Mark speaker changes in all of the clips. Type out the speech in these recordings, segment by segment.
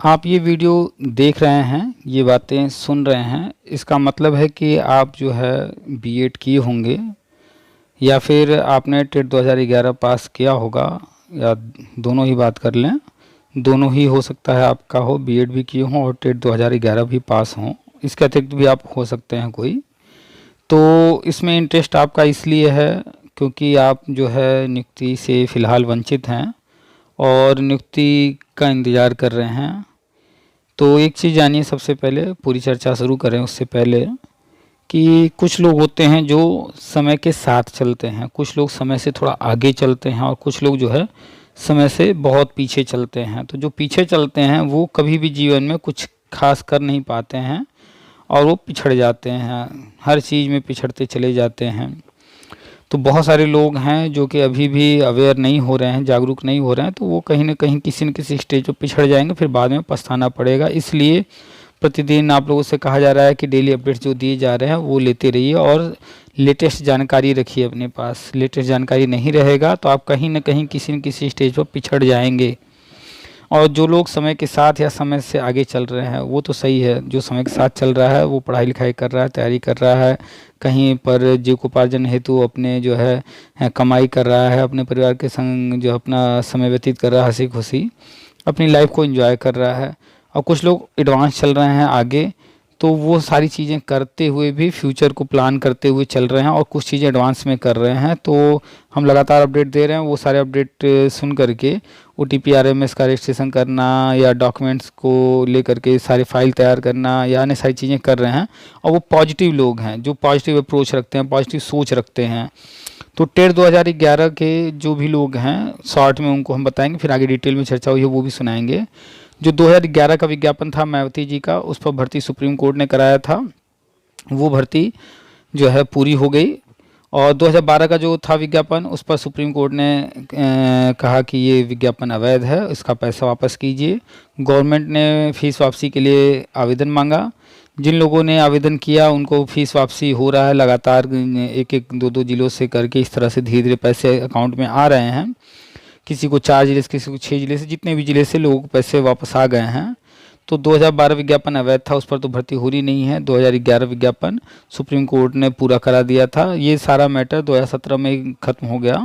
Speaker 1: आप ये वीडियो देख रहे हैं, ये बातें सुन रहे हैं, इसका मतलब है कि आप जो है बीएड किए होंगे या फिर आपने टेट 2011 पास किया होगा, या दोनों ही बात कर लें। दोनों ही हो सकता है, आपका हो बीएड भी किए हों और टेट 2011 भी पास हों। इसके अतिरिक्त भी आप हो सकते हैं कोई। तो इसमें इंटरेस्ट आपका इसलिए है क्योंकि आप जो है नियुक्ति से फ़िलहाल वंचित हैं और नियुक्ति का इंतज़ार कर रहे हैं। तो एक चीज़ जानिए, सबसे पहले पूरी चर्चा शुरू करें उससे पहले, कि कुछ लोग होते हैं जो समय के साथ चलते हैं, कुछ लोग समय से थोड़ा आगे चलते हैं और कुछ लोग जो है समय से बहुत पीछे चलते हैं। तो जो पीछे चलते हैं वो कभी भी जीवन में कुछ खास कर नहीं पाते हैं और वो पिछड़ जाते हैं, हर चीज़ में पिछड़ते चले जाते हैं। तो बहुत सारे लोग हैं जो कि अभी भी अवेयर नहीं हो रहे हैं, जागरूक नहीं हो रहे हैं, तो वो कहीं न कहीं किसी न किसी स्टेज पर पिछड़ जाएंगे, फिर बाद में पछताना पड़ेगा। इसलिए प्रतिदिन आप लोगों से कहा जा रहा है कि डेली अपडेट्स जो दिए जा रहे हैं वो लेते रहिए और लेटेस्ट जानकारी रखिए अपने पास। लेटेस्ट जानकारी नहीं रहेगा तो आप कहीं न कहीं किसी न किसी स्टेज पर पिछड़ जाएंगे। और जो लोग समय के साथ या समय से आगे चल रहे हैं वो तो सही है, जो समय के साथ चल रहा है वो पढ़ाई लिखाई कर रहा है, तैयारी कर रहा है, कहीं पर जीविकोपार्जन हेतु अपने जो है कमाई कर रहा है, अपने परिवार के संग जो अपना समय व्यतीत कर रहा है, हंसी खुशी अपनी लाइफ को एंजॉय कर रहा है। और कुछ लोग एडवांस चल रहे हैं आगे, तो वो सारी चीज़ें करते हुए भी फ्यूचर को प्लान करते हुए चल रहे हैं और कुछ चीज़ें एडवांस में कर रहे हैं। तो हम लगातार अपडेट दे रहे हैं, वो सारे अपडेट सुन करके OTP RMS का रजिस्ट्रेशन करना या डॉक्यूमेंट्स को लेकर के सारी फाइल तैयार करना या अन्य सारी चीज़ें कर रहे हैं। और वो पॉजिटिव लोग हैं जो पॉजिटिव अप्रोच रखते हैं, पॉजिटिव सोच रखते हैं। तो टेट 2011 के जो भी लोग हैं शॉर्ट में उनको हम बताएंगे, फिर आगे डिटेल में चर्चा हुई है वो भी सुनाएंगे। जो 2011 का विज्ञापन था मायावती जी का, उस पर भर्ती सुप्रीम कोर्ट ने कराया था, वो भर्ती जो है पूरी हो गई। और 2012 का जो था विज्ञापन, उस पर सुप्रीम कोर्ट ने कहा कि ये विज्ञापन अवैध है, इसका पैसा वापस कीजिए। गवर्नमेंट ने फीस वापसी के लिए आवेदन मांगा। जिन लोगों ने आवेदन किया उनको फीस वापसी हो रहा है लगातार, एक एक दो दो जिलों से करके इस तरह से धीरे धीरे पैसे अकाउंट में आ रहे हैं। किसी को 4 जिले से, किसी को 6 जिले से, जितने भी जिले से लोगों को पैसे वापस आ गए हैं। तो 2012 विज्ञापन अवैध था, उस पर तो भर्ती हो रही नहीं है। 2011 विज्ञापन सुप्रीम कोर्ट ने पूरा करा दिया था। ये सारा मैटर 2017 में ख़त्म हो गया,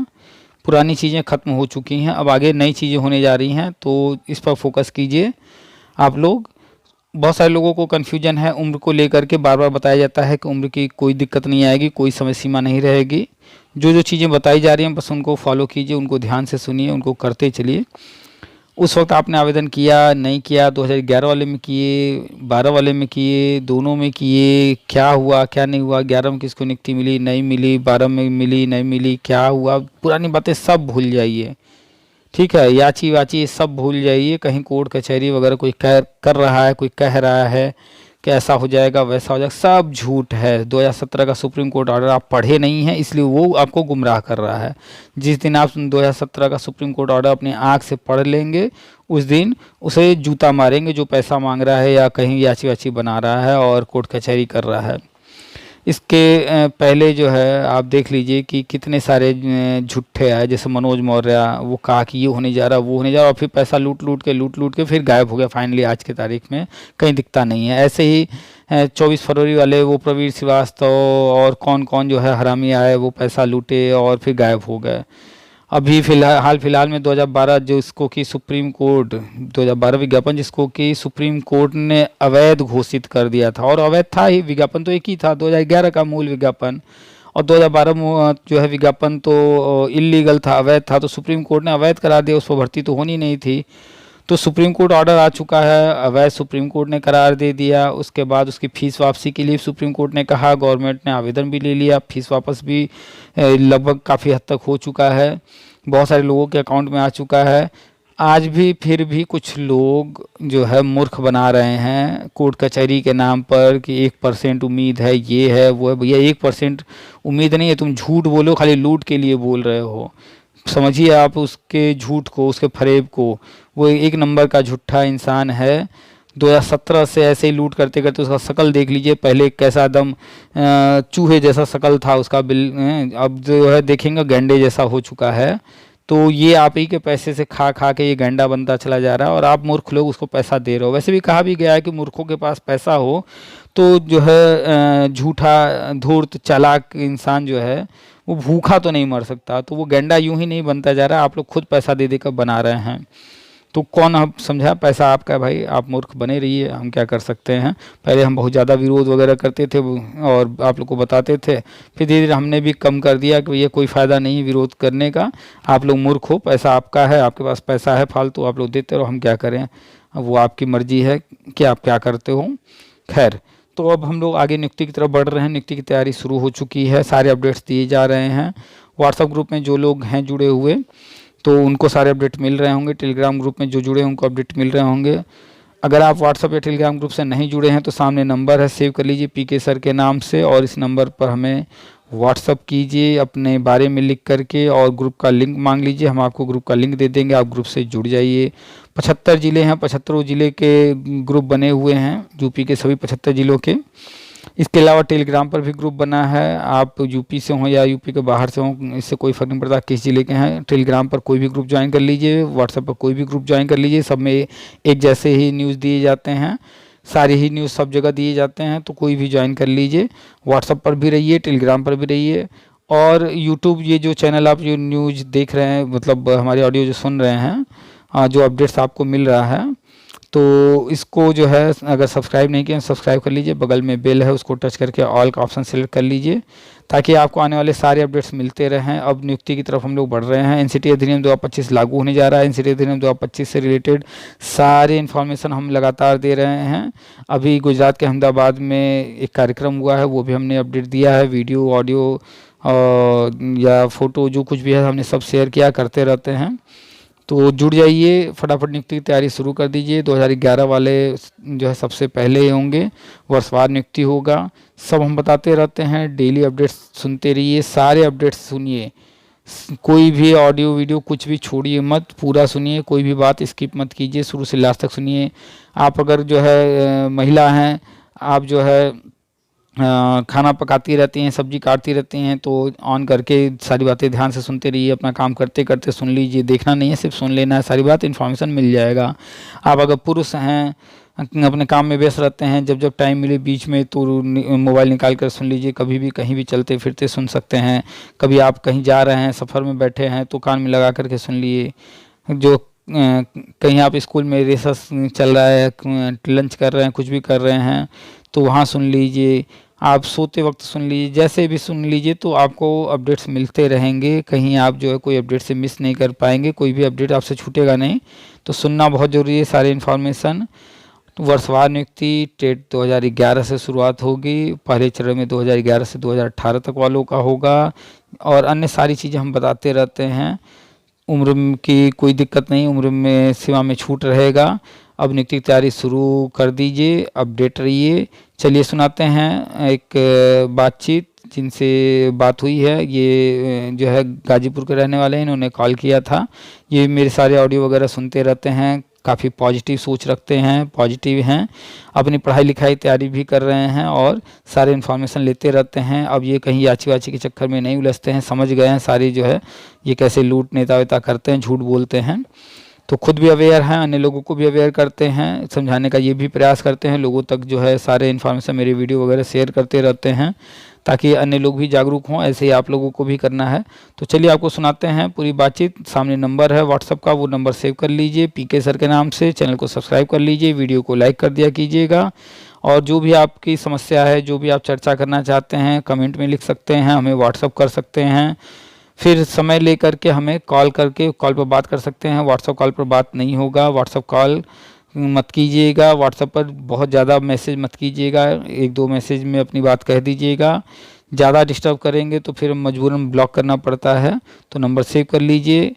Speaker 1: पुरानी चीज़ें ख़त्म हो चुकी हैं, अब आगे नई चीज़ें होने जा रही हैं, तो इस पर फोकस कीजिए आप लोग। बहुत सारे लोगों को कन्फ्यूजन है उम्र को लेकर के, बार बार बताया जाता है कि उम्र की कोई दिक्कत नहीं आएगी, कोई समय सीमा नहीं रहेगी। जो जो चीज़ें बताई जा रही हैं बस उनको फॉलो कीजिए, उनको ध्यान से सुनिए, उनको करते चलिए। उस वक्त आपने आवेदन किया नहीं किया, 2011 वाले में किए, 12 वाले में किए, दोनों में किए, क्या हुआ क्या नहीं हुआ, 11 में किसको नियुक्ति मिली नहीं मिली, 12 में मिली नहीं मिली, क्या हुआ, पुरानी बातें सब भूल जाइए, ठीक है। याची वाची ये सब भूल जाइए। कहीं कोर्ट कचहरी वगैरह कोई कर रहा है, कोई कह रहा है कि ऐसा हो जाएगा वैसा हो जाएगा, सब झूठ है। 2017 का सुप्रीम कोर्ट ऑर्डर आप पढ़े नहीं हैं, इसलिए वो आपको गुमराह कर रहा है। जिस दिन आप 2017 का सुप्रीम कोर्ट ऑर्डर अपनी आँख से पढ़ लेंगे, उस दिन उसे जूता मारेंगे जो पैसा मांग रहा है या कहीं याची वाची बना रहा है और कोर्ट कचहरी कर रहा है। इसके पहले जो है आप देख लीजिए कि कितने सारे झूठे आए, जैसे मनोज मौर्य, वो कहा कि ये होने जा रहा वो होने जा रहा, और फिर पैसा लूट लूट के फिर गायब हो गया। फाइनली आज के तारीख में कहीं दिखता नहीं है। ऐसे ही 24 फरवरी वाले वो प्रवीर श्रीवास्तव और कौन कौन जो है हरामी आए, वो पैसा लूटे और फिर गायब हो गए। अभी फिलहाल में 2012 जो इसको कि सुप्रीम कोर्ट, 2012 विज्ञापन जिसको कि सुप्रीम कोर्ट ने अवैध घोषित कर दिया था, और अवैध था ही, विज्ञापन तो एक ही था 2011 का मूल विज्ञापन, और 2012 जो है विज्ञापन तो इल्लीगल था, अवैध था, तो सुप्रीम कोर्ट ने अवैध करा दिया, उस पर भर्ती तो होनी नहीं थी। तो सुप्रीम कोर्ट ऑर्डर आ चुका है, अवैध सुप्रीम कोर्ट ने करार दे दिया। उसके बाद उसकी फ़ीस वापसी के लिए सुप्रीम कोर्ट ने कहा, गवर्नमेंट ने आवेदन भी ले लिया, फ़ीस वापस भी लगभग काफ़ी हद तक हो चुका है, बहुत सारे लोगों के अकाउंट में आ चुका है। आज भी फिर भी कुछ लोग जो है मूर्ख बना रहे हैं कोर्ट कचहरी के नाम पर कि 1% उम्मीद है, ये है वो है। भैया 1% उम्मीद नहीं है, तुम झूठ बोलो, खाली लूट के लिए बोल रहे हो। समझिए आप उसके झूठ को, उसके फरेब को। वो एक नंबर का झूठा इंसान है। 2017 से ऐसे ही लूट करते करते उसका शकल देख लीजिए, पहले कैसा एकदम चूहे जैसा शकल था उसका, अब जो है देखेंगे गैंडे जैसा हो चुका है। तो ये आप ही के पैसे से खा खा के ये गैंडा बनता चला जा रहा है और आप मूर्ख लोग उसको पैसा दे रहे हो। वैसे भी कहा भी गया है कि मूर्खों के पास पैसा हो तो जो है झूठा धूर्त चालाक इंसान जो है वो भूखा तो नहीं मर सकता। तो वो गैंडा यूं ही नहीं बनता जा रहा, आप लोग खुद पैसा दे देकर बना रहे हैं। तो कौन अब समझा, पैसा आपका है भाई, आप मूर्ख बने रहिए, हम क्या कर सकते हैं। पहले हम बहुत ज़्यादा विरोध वगैरह करते थे और आप लोग को बताते थे, फिर धीरे धीरे हमने भी कम कर दिया कि ये कोई फ़ायदा नहीं विरोध करने का, आप लोग मूर्ख हो, पैसा आपका है, आपके पास पैसा है फालतू, आप लोग देते रहो, हम क्या करें, अब वो आपकी मर्जी है कि आप क्या करते हो। खैर, तो अब हम लोग आगे नियुक्ति की तरफ बढ़ रहे हैं। नियुक्ति की तैयारी शुरू हो चुकी है, सारे अपडेट्स दिए जा रहे हैं। व्हाट्सएप ग्रुप में जो लोग हैं जुड़े हुए तो उनको सारे अपडेट मिल रहे होंगे। टेलीग्राम ग्रुप में जो जुड़े हैं उनको अपडेट मिल रहे होंगे। अगर आप व्हाट्सएप या टेलीग्राम ग्रुप से नहीं जुड़े हैं तो सामने नंबर है, सेव कर लीजिए पीके सर के नाम से, और इस नंबर पर हमें व्हाट्सअप कीजिए अपने बारे में लिख करके और ग्रुप का लिंक मांग लीजिए, हम आपको ग्रुप का लिंक दे देंगे, आप ग्रुप से जुड़ जाइए। 75 ज़िले हैं, 75 ज़िले के ग्रुप बने हुए हैं, यूपी के सभी 75 ज़िलों के। इसके अलावा टेलीग्राम पर भी ग्रुप बना है, आप यूपी से हों या यूपी के बाहर से हों, इससे कोई फ़र्क नहीं पड़ता किस ज़िले के हैं। टेलीग्राम पर कोई भी ग्रुप ज्वाइन कर लीजिए, व्हाट्सएप पर कोई भी ग्रुप ज्वाइन कर लीजिए, सब में एक जैसे ही न्यूज़ दिए जाते हैं, सारी ही न्यूज़ सब जगह दिए जाते हैं, तो कोई भी ज्वाइन कर लीजिए। व्हाट्सएप पर भी रहिए, टेलीग्राम पर भी रहिए, और यूट्यूब ये जो चैनल आप जो न्यूज़ देख रहे हैं, मतलब हमारी ऑडियो जो सुन रहे हैं, जो अपडेट्स आपको मिल रहा है, तो इसको जो है अगर सब्सक्राइब नहीं किया सब्सक्राइब कर लीजिए, बगल में बेल है उसको टच करके ऑल का ऑप्शन सेलेक्ट कर लीजिए ताकि आपको आने वाले सारे अपडेट्स मिलते रहें। अब नियुक्ति की तरफ हम लोग बढ़ रहे हैं। एनसीटी अधिनियम 2025 लागू होने जा रहा है। एनसीटी अधिनियम 2025 से रिलेटेड सारे इन्फॉर्मेशन हम लगातार दे रहे हैं। अभी गुजरात के अहमदाबाद में एक कार्यक्रम हुआ है, वो भी हमने अपडेट दिया है, वीडियो ऑडियो या फ़ोटो जो कुछ भी है हमने सब शेयर किया करते रहते हैं। तो जुड़ जाइए, फटाफट नियुक्ति की तैयारी शुरू कर दीजिए। 2011 वाले जो है सबसे पहले होंगे, वर्षवार नियुक्ति होगा, सब हम बताते रहते हैं। डेली अपडेट्स सुनते रहिए, सारे अपडेट्स सुनिए, कोई भी ऑडियो वीडियो कुछ भी छोड़िए मत, पूरा सुनिए, कोई भी बात स्किप मत कीजिए, शुरू से लास्ट तक सुनिए। आप अगर जो है महिला हैं, आप जो है खाना पकाती रहती हैं, सब्जी काटती रहती हैं, तो ऑन करके सारी बातें ध्यान से सुनते रहिए, अपना काम करते करते सुन लीजिए, देखना नहीं है, सिर्फ सुन लेना है, सारी बात इन्फॉर्मेशन मिल जाएगा। आप अगर पुरुष हैं, अपने काम में व्यस्त रहते हैं, जब जब टाइम मिले बीच में तो मोबाइल निकाल कर सुन लीजिए, कभी भी कहीं भी चलते फिरते सुन सकते हैं। कभी आप कहीं जा रहे हैं, सफ़र में बैठे हैं तो कान में लगा करके सुन लिए। जो कहीं आप स्कूल में रिसर्च चल रहा है, लंच कर रहे हैं, कुछ भी कर रहे हैं तो वहाँ सुन लीजिए। आप सोते वक्त सुन लीजिए, जैसे भी सुन लीजिए, तो आपको अपडेट्स मिलते रहेंगे, कहीं आप जो है कोई अपडेट से मिस नहीं कर पाएंगे, कोई भी अपडेट आपसे छूटेगा नहीं। तो सुनना बहुत ज़रूरी है सारे इन्फॉर्मेशन। तो वर्षवार नियुक्ति टेट 2011 से शुरुआत होगी, पहले चरण में 2011 से 2018 तक वालों का होगा, और अन्य सारी चीज़ें हम बताते रहते हैं। उम्र की कोई दिक्कत नहीं, उम्र में सीमा में छूट रहेगा। अब नियुक्ति की तैयारी शुरू कर दीजिए, अपडेट रहिए। चलिए सुनाते हैं एक बातचीत जिनसे बात हुई है। ये जो है गाजीपुर के रहने वाले हैं, इन्होंने कॉल किया था। ये मेरे सारे ऑडियो वगैरह सुनते रहते हैं, काफ़ी पॉजिटिव सोच रखते हैं, पॉजिटिव हैं, अपनी पढ़ाई लिखाई तैयारी भी कर रहे हैं और सारे इन्फॉर्मेशन लेते रहते हैं। अब ये कहीं याची वाची के चक्कर में नहीं उलझते हैं, समझ गए हैं सारी जो है ये कैसे लूट नेता वेता करते हैं, झूठ बोलते हैं। तो खुद भी अवेयर हैं, अन्य लोगों को भी अवेयर करते हैं, समझाने का ये भी प्रयास करते हैं, लोगों तक जो है सारे इन्फॉर्मेशन मेरे वीडियो वगैरह शेयर करते रहते हैं ताकि अन्य लोग भी जागरूक हों, ऐसे ही आप लोगों को भी करना है। तो चलिए आपको सुनाते हैं पूरी बातचीत। सामने नंबर है व्हाट्सअप का, वो नंबर सेव कर लीजिए पीके सर के नाम से, चैनल को सब्सक्राइब कर लीजिए, वीडियो को लाइक कर दिया कीजिएगा, और जो भी आपकी समस्या है, जो भी आप चर्चा करना चाहते हैं, कमेंट में लिख सकते हैं, हमें व्हाट्सअप कर सकते हैं, फिर समय ले करके हमें कॉल करके कॉल पर बात कर सकते हैं। व्हाट्सअप कॉल पर बात नहीं होगा, व्हाट्सअप कॉल मत कीजिएगा, व्हाट्सएप पर बहुत ज़्यादा मैसेज मत कीजिएगा, एक दो मैसेज में अपनी बात कह दीजिएगा। ज़्यादा डिस्टर्ब करेंगे तो फिर मजबूरन ब्लॉक करना पड़ता है। तो नंबर सेव कर लीजिए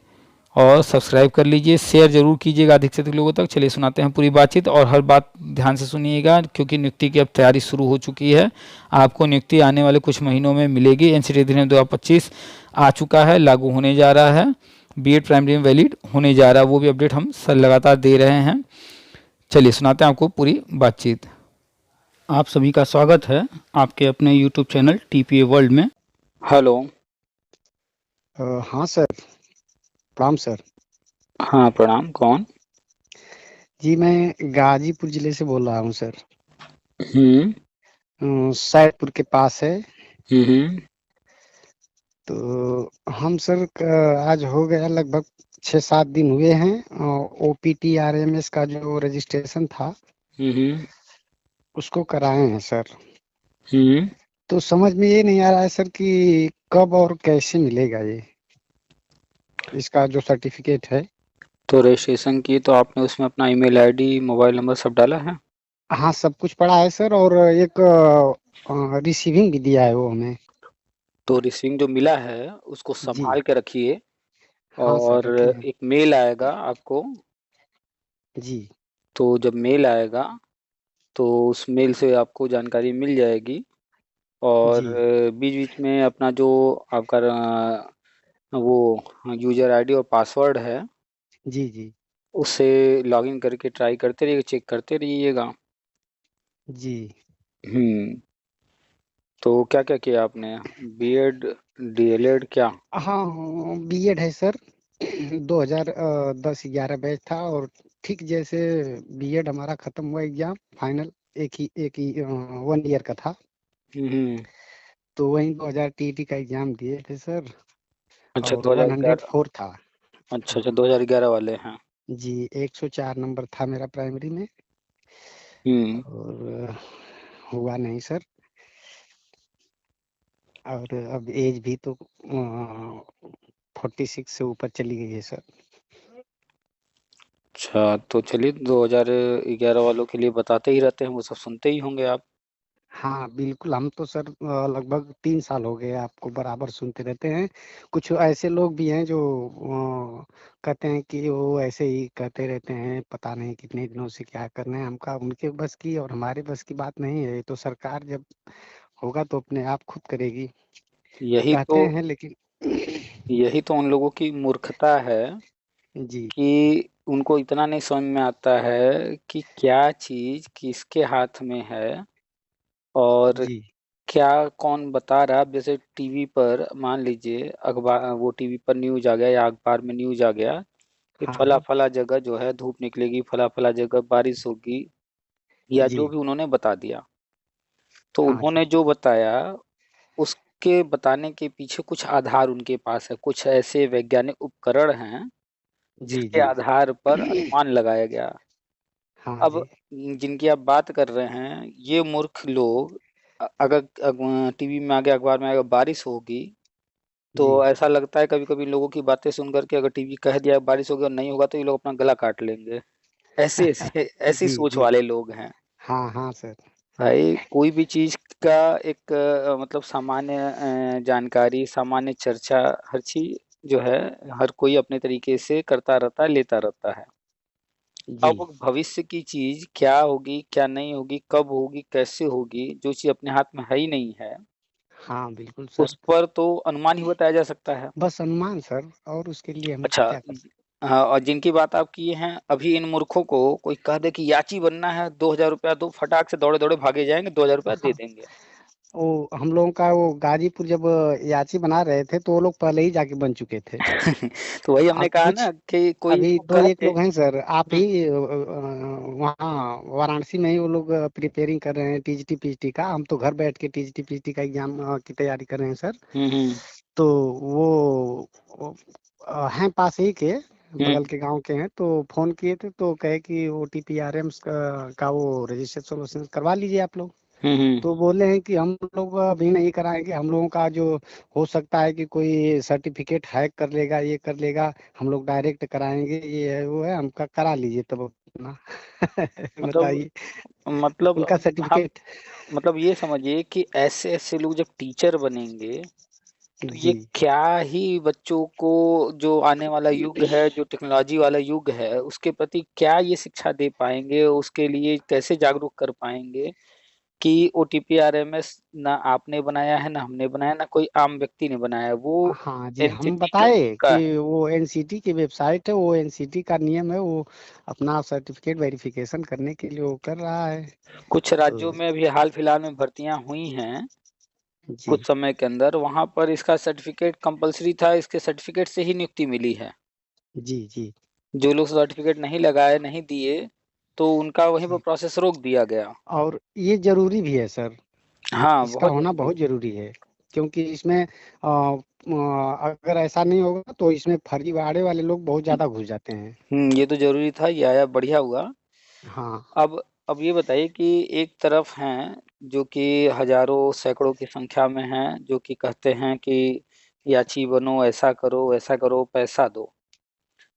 Speaker 1: और सब्सक्राइब कर लीजिए, शेयर ज़रूर कीजिएगा अधिक से अधिक लोगों तक। चलिए सुनाते हैं पूरी बातचीत, और हर बात ध्यान से सुनिएगा क्योंकि नियुक्ति की अब तैयारी शुरू हो चुकी है। आपको नियुक्ति आने वाले कुछ महीनों में मिलेगी। एनसीटी अधिनियम 2025 आ चुका है, लागू होने जा रहा है, बीएड प्राइमरी में वैलिड होने जा रहा है, वो भी अपडेट हम सर लगातार दे रहे हैं। चलिए सुनाते हैं आपको पूरी बातचीत। आप सभी का स्वागत है आपके अपने यूट्यूब चैनल टीपीए वर्ल्ड में। हेलो।
Speaker 2: हाँ सर, प्रणाम सर।
Speaker 1: हाँ, प्रणाम। कौन?
Speaker 2: जी, मैं गाजीपुर जिले से बोल रहा हूँ सर।
Speaker 1: हम्म।
Speaker 2: सैदपुर के पास है।
Speaker 1: हम्म।
Speaker 2: तो हम सर आज हो गया लगभग 6-7 दिन हुए हैं। OPT RMS का जो रजिस्ट्रेशन था
Speaker 1: हम्म।
Speaker 2: उसको कराए हैं सर।
Speaker 1: हम्म।
Speaker 2: तो समझ में ये नहीं आ रहा है सर कि कब और कैसे मिलेगा ये, इसका जो सर्टिफिकेट है।
Speaker 1: तो रजिस्ट्रेशन की तो आपने उसमें अपना ईमेल आईडी, मोबाइल नंबर सब डाला है?
Speaker 2: हाँ, सब कुछ पड़ा है सर, और एक रिसीविंग भी दिया है वो हमें।
Speaker 1: तो रिसीविंग जो मिला है उसको
Speaker 2: जी।
Speaker 1: संभाल के रखिए।
Speaker 2: हाँ सर,
Speaker 1: और
Speaker 2: रखे हैं।
Speaker 1: एक मेल आएगा आपको।
Speaker 2: जी।
Speaker 1: तो जब मेल आएगा तो उस मेल से आपको जानकारी मिल जाएगी। और
Speaker 2: जी।
Speaker 1: बीच बीच में अपना जो आपका वो यूजर आईडी और पासवर्ड है
Speaker 2: जी। जी।
Speaker 1: उससे लॉगिन करके ट्राई करते रहिए, चेक करते रहिएगा।
Speaker 2: जी।
Speaker 1: हम्म। तो क्या क्या किया आपने? बीएड, डीएलएड क्या?
Speaker 2: हाँ, बीएड है सर। 2010-11 बैच था, और ठीक जैसे बीएड हमारा खत्म हुआ एग्जाम फाइनल, एक ही 1 ईयर का था।
Speaker 1: हम्म।
Speaker 2: तो वही 2000 टीईटी का एग्जाम दिए थे सर।
Speaker 1: अच्छा,
Speaker 2: और
Speaker 1: 2011।
Speaker 2: 104 था।
Speaker 1: अच्छा अच्छा,
Speaker 2: हाँ
Speaker 1: 2011 वाले हैं।
Speaker 2: जी, 104 नंबर था मेरा प्राइमरी में।
Speaker 1: हम्म।
Speaker 2: और हुआ नहीं सर। और अब एज भी तो 46 से ऊपर चली गई है सर।
Speaker 1: अच्छा, तो चलिए 2011 वालों के लिए बताते ही रहते हैं, वो सब सुनते ही होंगे आप।
Speaker 2: हाँ बिल्कुल, हम तो सर लगभग 3 साल हो गए आपको बराबर सुनते रहते हैं। कुछ ऐसे लोग भी हैं जो कहते हैं कि वो ऐसे ही कहते रहते हैं, पता नहीं कितने दिनों से क्या करना है। हमका उनके बस की और हमारे बस की बात नहीं है। ये तो सरकार जब होगा तो अपने आप खुद करेगी,
Speaker 1: यही तो
Speaker 2: कहते हैं लेकिन।
Speaker 1: यही तो उन लोगों की मूर्खता है
Speaker 2: जी।
Speaker 1: कि उनको इतना नहीं समझ में आता है कि क्या चीज किसके हाथ में है। और
Speaker 2: जी।
Speaker 1: क्या कौन बता रहा है। अब जैसे टीवी पर मान लीजिए, अखबार, वो टीवी पर न्यूज आ गया या अखबार में न्यूज आ गया कि
Speaker 2: हाँ।
Speaker 1: फला
Speaker 2: हाँ।
Speaker 1: फला जगह जो है धूप निकलेगी, फला फला जगह बारिश होगी, या
Speaker 2: जी।
Speaker 1: जो भी उन्होंने बता दिया। तो
Speaker 2: हाँ
Speaker 1: उन्होंने
Speaker 2: जी।
Speaker 1: जो बताया उसके बताने के पीछे कुछ आधार उनके पास है, कुछ ऐसे वैज्ञानिक उपकरण हैं
Speaker 2: जी।
Speaker 1: जिसके
Speaker 2: जी।
Speaker 1: आधार पर अनुमान लगाया गया।
Speaker 2: हाँ
Speaker 1: अब
Speaker 2: जी।
Speaker 1: जिनकी आप बात कर रहे हैं ये मूर्ख लोग, अगर टीवी में आ गया, अखबार में आएगा बारिश होगी, तो
Speaker 2: जी।
Speaker 1: ऐसा लगता है कभी कभी लोगों की बातें सुन करके, अगर टीवी कह दिया बारिश होगी और नहीं होगा तो ये लोग अपना गला काट लेंगे। ऐसे ऐसे ऐसी
Speaker 2: जी।
Speaker 1: सोच
Speaker 2: जी।
Speaker 1: वाले लोग हैं।
Speaker 2: हाँ हाँ सर।
Speaker 1: भाई, कोई भी चीज का एक मतलब सामान्य जानकारी, सामान्य चर्चा, हर चीज जो है हर कोई अपने तरीके से करता रहता है, लेता रहता है।
Speaker 2: जी।
Speaker 1: अब भविष्य की चीज क्या होगी, क्या नहीं होगी, कब होगी, कैसे होगी, जो चीज अपने हाथ में है ही नहीं है,
Speaker 2: हाँ बिल्कुल
Speaker 1: उस
Speaker 2: सर।
Speaker 1: पर तो अनुमान ही बताया जा सकता है।
Speaker 2: बस अनुमान सर, और उसके लिए हम
Speaker 1: अच्छा।
Speaker 2: क्या कर सकते।
Speaker 1: हाँ, और जिनकी बात आप किए हैं, अभी इन मूर्खों को कोई कह दे कि याची बनना है, 2000 रुपया दो, फटाक से दौड़े दौड़े भागे जाएंगे, 2000 रुपया दे
Speaker 2: हाँ,
Speaker 1: देंगे।
Speaker 2: वो हम लोगों का वो गाजीपुर जब याची बना रहे थे तो वो लोग पहले ही जाके बन चुके थे।
Speaker 1: तो वही हमने
Speaker 2: अब
Speaker 1: कहा
Speaker 2: कुछ
Speaker 1: ना कि कोई
Speaker 2: अभी
Speaker 1: को
Speaker 2: दो
Speaker 1: कह
Speaker 2: एक
Speaker 1: दे।
Speaker 2: लोग हैं सर, आप
Speaker 1: हम्म।
Speaker 2: ही वहाँ वाराणसी में ही वो लोग प्रिपेयरिंग कर रहे हैं टीजीटी पीजीटी का। हम तो घर बैठ के टीजीटी पीजीटी का एग्जाम की तैयारी कर रहे हैं सर।
Speaker 1: हम्म।
Speaker 2: तो वो हैं पास ही के, बगल
Speaker 1: हम्म।
Speaker 2: के गांव के हैं। तो फोन किए थे तो कहे कि OTPRM का वो रजिस्ट्रेशन करवा लीजिए आप लोग।
Speaker 1: हम्म।
Speaker 2: तो बोले हैं कि हम लोग अभी नहीं कराएंगे, हम लोगों का जो हो सकता है कि कोई सर्टिफिकेट हैक कर लेगा, ये कर लेगा, हम लोग डायरेक्ट कराएंगे, ये है वो है, हमका करा लीजिए तब अपना।
Speaker 1: मतलब
Speaker 2: बताइए।
Speaker 1: मतलब
Speaker 2: उनका
Speaker 1: हम
Speaker 2: सर्टिफिकेट।
Speaker 1: मतलब ये समझिए कि ऐसे ऐसे लोग जब टीचर बनेंगे तो ये
Speaker 2: जी।
Speaker 1: क्या ही बच्चों को, जो आने वाला युग है, जो टेक्नोलॉजी वाला युग है, उसके प्रति क्या ये शिक्षा दे पाएंगे, उसके लिए कैसे जागरूक कर पाएंगे कि ओटीपी आरएमएस ना आपने बनाया है, ना हमने बनाया, ना कोई आम व्यक्ति ने बनाया है, वो
Speaker 2: हाँ जी, हम
Speaker 1: इंस्टीट्यूट
Speaker 2: बताए
Speaker 1: का
Speaker 2: कि
Speaker 1: है।
Speaker 2: वो एनसीटी की वेबसाइट है, वो एनसीटी का नियम है, वो अपना सर्टिफिकेट वेरिफिकेशन करने के लिए वो कर रहा है।
Speaker 1: कुछ
Speaker 2: तो
Speaker 1: राज्यों में अभी हाल फिलहाल में भर्तियां हुई हैं,
Speaker 2: जी।
Speaker 1: कुछ समय के अंदर वहां पर इसका सर्टिफिकेट कंपलसरी था, इसके सर्टिफिकेट से ही नियुक्ति मिली है।
Speaker 2: जी, जी,
Speaker 1: जो लोग सर्टिफिकेट नहीं लगाए, नहीं दिए, तो उनका वहीं पर
Speaker 2: जी।
Speaker 1: प्रोसेस रोक दिया गया।
Speaker 2: और ये ज़रूरी भी है सर,
Speaker 1: हाँ,
Speaker 2: इसका
Speaker 1: बहुत
Speaker 2: होना
Speaker 1: ज़रूरी
Speaker 2: बहुत
Speaker 1: है।
Speaker 2: ज़रूरी है, क्योंकि इसमें अगर ऐसा नहीं होगा तो इसमें फर्जीवाड़े वाले लोग बहुत ज़्यादा घुस जाते हैं।
Speaker 1: ये तो ज़रूरी था, ये आया बढ़िया हुआ।
Speaker 2: हाँ,
Speaker 1: अब अब ये बताइए कि एक तरफ हैं जो कि हज़ारों, सैकड़ों की संख्या में हैं, जो कि कहते हैं कि याची बनो, ऐसा करो, पैसा दो।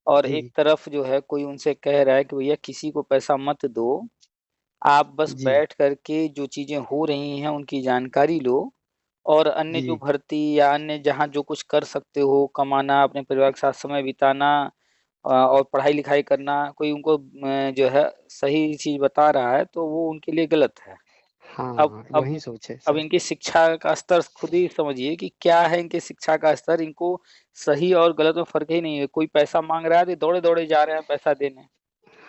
Speaker 1: और एक
Speaker 2: जी,
Speaker 1: तरफ जो है कोई उनसे कह रहा है कि भैया किसी को पैसा मत दो, आप बस
Speaker 2: जी,
Speaker 1: बैठ कर के जो चीज़ें हो रही हैं उनकी जानकारी लो, और अन्य जो
Speaker 2: जी,
Speaker 1: भर्ती या अन्य जहाँ जो कुछ कर सकते हो, कमाना, अपने परिवार के साथ समय बिताना, और पढ़ाई-लिखाई करना, कोई उनको जो है सही चीज़ बता रहा है तो वो उनके लिए गलत है। अब
Speaker 2: हाँ,
Speaker 1: अब
Speaker 2: वही सोच है
Speaker 1: अब
Speaker 2: सर।
Speaker 1: इनकी शिक्षा का स्तर खुद ही समझिए कि क्या है इनकी शिक्षा का स्तर, इनको सही और गलत में फ़र्क ही नहीं है। कोई पैसा माँग रहा है तो दौड़े-दौड़े जा रहे हैं पैसा देने।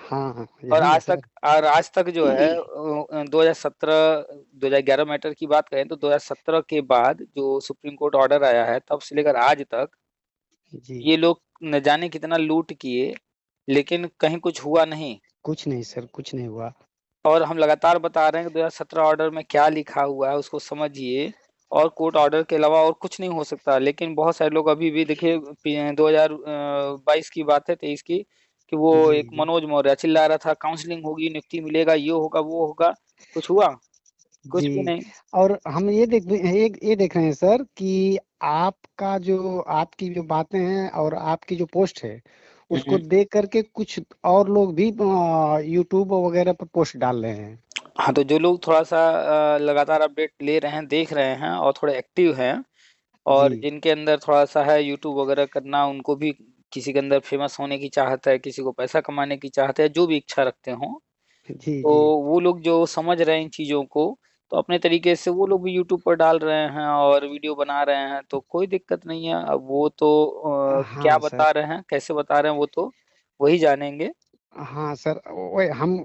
Speaker 2: हाँ, हाँ,
Speaker 1: और
Speaker 2: यही है सर।
Speaker 1: आज तक जो है 2017 2011 मैटर की बात करें तो 2017 के बाद जो सुप्रीम कोर्ट ऑर्डर आया है तब से लेकर आज तक
Speaker 2: जी,
Speaker 1: ये लोग न जाने कितना लूट किए, लेकिन कहीं कुछ हुआ नहीं।
Speaker 2: कुछ नहीं सर, कुछ नहीं हुआ।
Speaker 1: और हम लगातार बता रहे हैं कि 2017 ऑर्डर में क्या लिखा हुआ है उसको समझिए, और कोर्ट ऑर्डर के अलावा और कुछ नहीं हो सकता। लेकिन बहुत सारे लोग अभी भी देखिए 2022 की बात है, 23 की, कि वो
Speaker 2: जी,
Speaker 1: एक
Speaker 2: जी,
Speaker 1: मनोज मौर्य चिल्ला रहा था काउंसलिंग होगी, नियुक्ति मिलेगा, ये होगा, वो होगा। कुछ हुआ? कुछ भी
Speaker 2: जी।
Speaker 1: नहीं।
Speaker 2: और हम ये देख रहे हैं सर कि आपकी जो बातें हैं और आपकी जो पोस्ट है, उसको
Speaker 1: हम्म।
Speaker 2: देख कर के कुछ और लोग भी यूट्यूब वगैरह पर पोस्ट डाल रहे हैं।
Speaker 1: हाँ, तो जो लोग थोड़ा सा लगातार अपडेट ले रहे हैं, देख रहे हैं और थोड़े एक्टिव हैं, और
Speaker 2: जी,
Speaker 1: जिनके अंदर थोड़ा-सा है यूट्यूब वगैरह करना, उनको भी किसी के अंदर फ़ेमस होने की चाहत है, किसी को पैसा कमाने की चाहत है, जो भी इच्छा रखते हों,
Speaker 2: जी,
Speaker 1: तो
Speaker 2: जी।
Speaker 1: वो लोग जो समझ रहे हैं इन चीज़ों को, तो अपने तरीके से वो लोग भी यूट्यूब पर डाल रहे हैं और वीडियो बना रहे हैं, तो कोई दिक्कत नहीं है। अब वो तो क्या
Speaker 2: हाँ
Speaker 1: बता
Speaker 2: सर।
Speaker 1: रहे हैं, कैसे बता रहे हैं, वो तो वही जानेंगे।
Speaker 2: हाँ सर, वही हम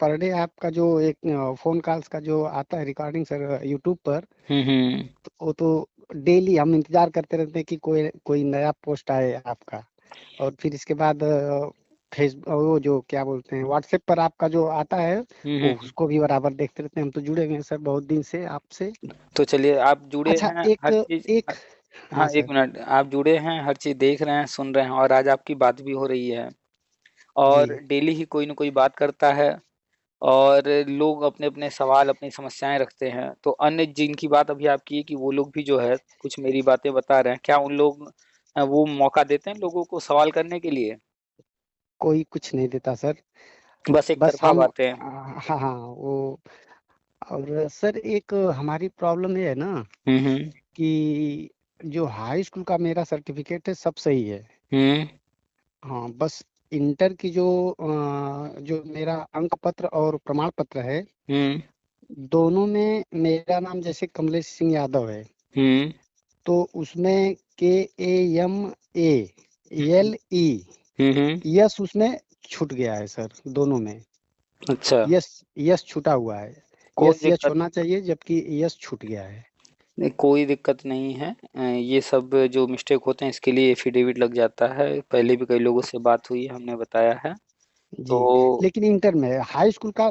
Speaker 2: पर डे आपका जो एक फ़ोन कॉल्स का जो आता है रिकॉर्डिंग सर यूट्यूब पर,
Speaker 1: हुँ, हुँ।
Speaker 2: तो वो तो डेली हम इंतज़ार करते रहते हैं कि कोई कोई नया पोस्ट आए आपका। और फिर इसके बाद वो जो क्या बोलते हैं व्हाट्सएप पर आपका जो आता है,
Speaker 1: हुँ,
Speaker 2: वो
Speaker 1: हुँ।
Speaker 2: उसको भी बराबर देखते रहते हैं। हम तो जुड़े हुए हैं सर बहुत दिन से आपसे।
Speaker 1: तो चलिए, आप जुड़े
Speaker 2: अच्छा,
Speaker 1: हैं
Speaker 2: एक
Speaker 1: हर चीज़।
Speaker 2: एक हाँ
Speaker 1: हाँ, 1
Speaker 2: सर।
Speaker 1: मिनट, आप जुड़े हैं, हर चीज़ देख रहे हैं, सुन रहे हैं, और आज आपकी बात भी हो रही है। और
Speaker 2: जी,
Speaker 1: डेली ही कोई न कोई बात करता है, और लोग अपने-अपने सवाल, अपनी समस्याएँ रखते हैं। तो अन्य जिनकी बात अभी आप की कि वो लोग भी जो है कुछ मेरी बातें बता रहे हैं, क्या उन लोग वो मौका देते हैं लोगों को सवाल करने के लिए?
Speaker 2: कोई कुछ नहीं देता सर।
Speaker 1: बस एक
Speaker 2: बस
Speaker 1: तरफ़ा
Speaker 2: हम
Speaker 1: बातें।
Speaker 2: हाँ, हाँ, वो और सर एक हमारी प्रॉब्लम ये है ना
Speaker 1: हुँ, हुँ।
Speaker 2: कि जो हाई स्कूल का मेरा सर्टिफिकेट है सब सही है।
Speaker 1: हुँ,
Speaker 2: हाँ, बस इंटर की जो मेरा अंक पत्र और प्रमाण पत्र है,
Speaker 1: हुँ,
Speaker 2: दोनों में मेरा नाम जैसे कमलेश सिंह यादव है,
Speaker 1: हुँ,
Speaker 2: तो उसमें KAMALE
Speaker 1: हुँ, हुँ।
Speaker 2: यस उसमें छूट गया है सर, दोनों में।
Speaker 1: अच्छा,
Speaker 2: यस यस छूटा हुआ है।
Speaker 1: कोई
Speaker 2: यस
Speaker 1: दिक्कत
Speaker 2: होना चाहिए जबकि यस छूट गया है।
Speaker 1: नहीं, कोई दिक्कत नहीं है। ये सब जो मिस्टेक होते हैं इसके लिए एफ़िडेविट लग जाता है। पहले भी कई लोगों से बात हुई, हमने बताया है।
Speaker 2: जी,
Speaker 1: तो
Speaker 2: लेकिन इंटर में हाई स्कूल का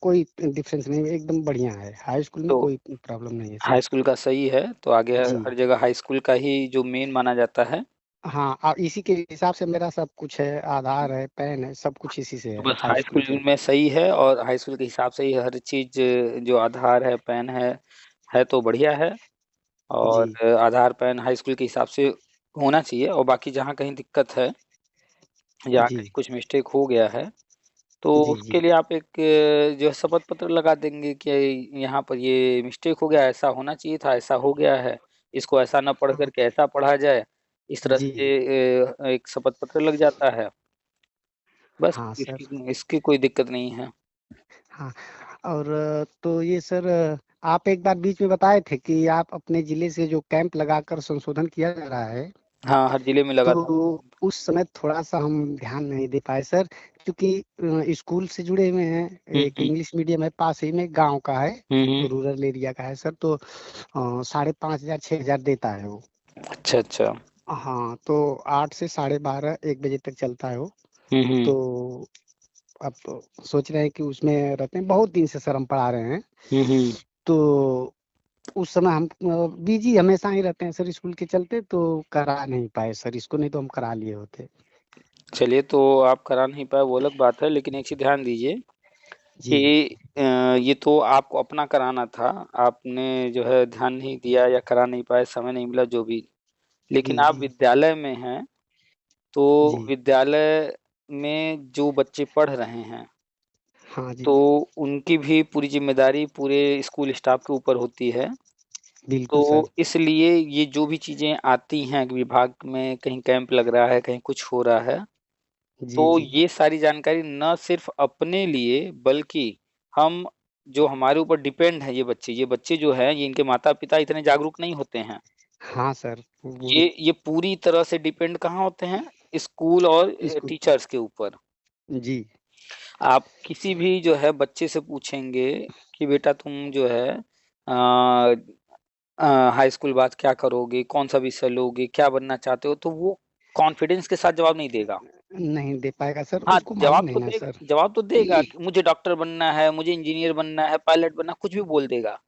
Speaker 2: कोई डिफरेंस नहीं है, एकदम बढ़िया है। हाई स्कूल में
Speaker 1: तो
Speaker 2: कोई प्रॉब्लम नहीं है सर।
Speaker 1: हाई स्कूल का सही है, तो आगे
Speaker 2: जी।
Speaker 1: हर जगह हाई स्कूल का ही जो मेन माना जाता है।
Speaker 2: हाँ, इसी के हिसाब से मेरा सब कुछ है, आधार है, पैन है, सब कुछ इसी से
Speaker 1: तो
Speaker 2: है
Speaker 1: बस
Speaker 2: हाई
Speaker 1: हाई
Speaker 2: स्कूल
Speaker 1: स्कूल
Speaker 2: से।
Speaker 1: में सही है, और हाई स्कूल के हिसाब से ही हर चीज़, जो आधार है, पैन है तो बढ़िया है। और
Speaker 2: जी,
Speaker 1: आधार, पैन हाई स्कूल के हिसाब से होना चाहिए, और बाकी जहाँ कहीं दिक्कत है, जहाँ
Speaker 2: जी,
Speaker 1: कहीं कुछ मिस्टेक हो गया है, तो
Speaker 2: जी,
Speaker 1: उसके
Speaker 2: जी।
Speaker 1: लिए आप एक जो है शपथ पत्र लगा देंगे कि यहाँ पर ये मिस्टेक हो गया, ऐसा होना चाहिए था, ऐसा हो गया है, इसको ऐसा ना पढ़
Speaker 2: हाँ,
Speaker 1: कर के ऐसा पढ़ा जाए, इस तरह
Speaker 2: जी,
Speaker 1: से एक शपथ पत्र लग जाता है। बस
Speaker 2: हाँ सर।
Speaker 1: इसकी इसकी कोई दिक्कत नहीं है।
Speaker 2: हाँ, और तो ये सर आप एक बार बीच में बताए थे कि आप अपने ज़िले से जो कैंप लगाकर संशोधन किया जा रहा है,
Speaker 1: हाँ, हर जिले में लगातार।
Speaker 2: तो उस समय थोड़ा-सा हम ध्यान नहीं दे पाए सर, क्योंकि स्कूल से जुड़े हुए हैं,
Speaker 1: हुँ,
Speaker 2: एक
Speaker 1: हुँ।
Speaker 2: इंग्लिश मीडियम है, पास ही में गाँव का है,
Speaker 1: हुँ, हुँ।
Speaker 2: रूरल एरिया का है सर, तो 5,500 6,000 देता है वो।
Speaker 1: अच्छा, अच्छा।
Speaker 2: हाँ, तो 8 से साढ़े 12 1 बजे तक चलता है वो।
Speaker 1: हम्म।
Speaker 2: तो अब सोच रहे हैं कि उसमें रहते हैं, बहुत दिन से सर हम पढ़ा रहे हैं।
Speaker 1: हम्म।
Speaker 2: तो उस समय हम बिजी हमेशा ही रहते हैं सर स्कूल के चलते, तो करा नहीं पाए सर इसको, नहीं तो हम करा लिए होते।
Speaker 1: चलिए, तो आप करा नहीं पाए वो अलग बात है, लेकिन एक चीज ध्यान दीजिए
Speaker 2: जी
Speaker 1: कि ये तो आपको अपना कराना था, आपने जो है ध्यान नहीं दिया या करा नहीं पाए, समय नहीं मिला, जो भी।
Speaker 2: जी
Speaker 1: लेकिन आप
Speaker 2: जी
Speaker 1: विद्यालय में हैं, तो
Speaker 2: जी।
Speaker 1: विद्यालय में जो बच्चे पढ़ रहे हैं,
Speaker 2: हाँ जी।
Speaker 1: तो उनकी भी पूरी जिम्मेदारी पूरे स्कूल स्टाफ के ऊपर होती है। तो
Speaker 2: बिल्कुल सर।
Speaker 1: इसलिए ये जो भी चीजें आती हैं कि विभाग में कहीं कैंप लग रहा है, कहीं कुछ हो रहा है,
Speaker 2: जी
Speaker 1: तो
Speaker 2: जी।
Speaker 1: ये सारी जानकारी न सिर्फ अपने लिए, बल्कि हम जो हमारे ऊपर डिपेंड है, ये बच्चे जो हैं, ये इनके माता पिता इतने जागरूक नहीं होते हैं।
Speaker 2: हाँ सर, वो
Speaker 1: ये पूरी तरह से डिपेंड कहाँ होते हैं? स्कूल और
Speaker 2: इसको।
Speaker 1: टीचर्स के ऊपर।
Speaker 2: जी
Speaker 1: आप किसी भी जो है बच्चे से पूछेंगे कि बेटा तुम जो है हाई स्कूल बाद क्या करोगे, कौन सा विषय लोगे, क्या बनना चाहते हो, तो वो कॉन्फिडेंस के साथ जवाब नहीं देगा।
Speaker 2: नहीं दे पाएगा सर,
Speaker 1: हाँ,
Speaker 2: उसको मालूम नहीं ना सर।
Speaker 1: जवाब तो देगा कि मुझे डॉक्टर बनना है, मुझे इंजीनियर बनना है, पायलट बनना, कुछ भी बोल देगा।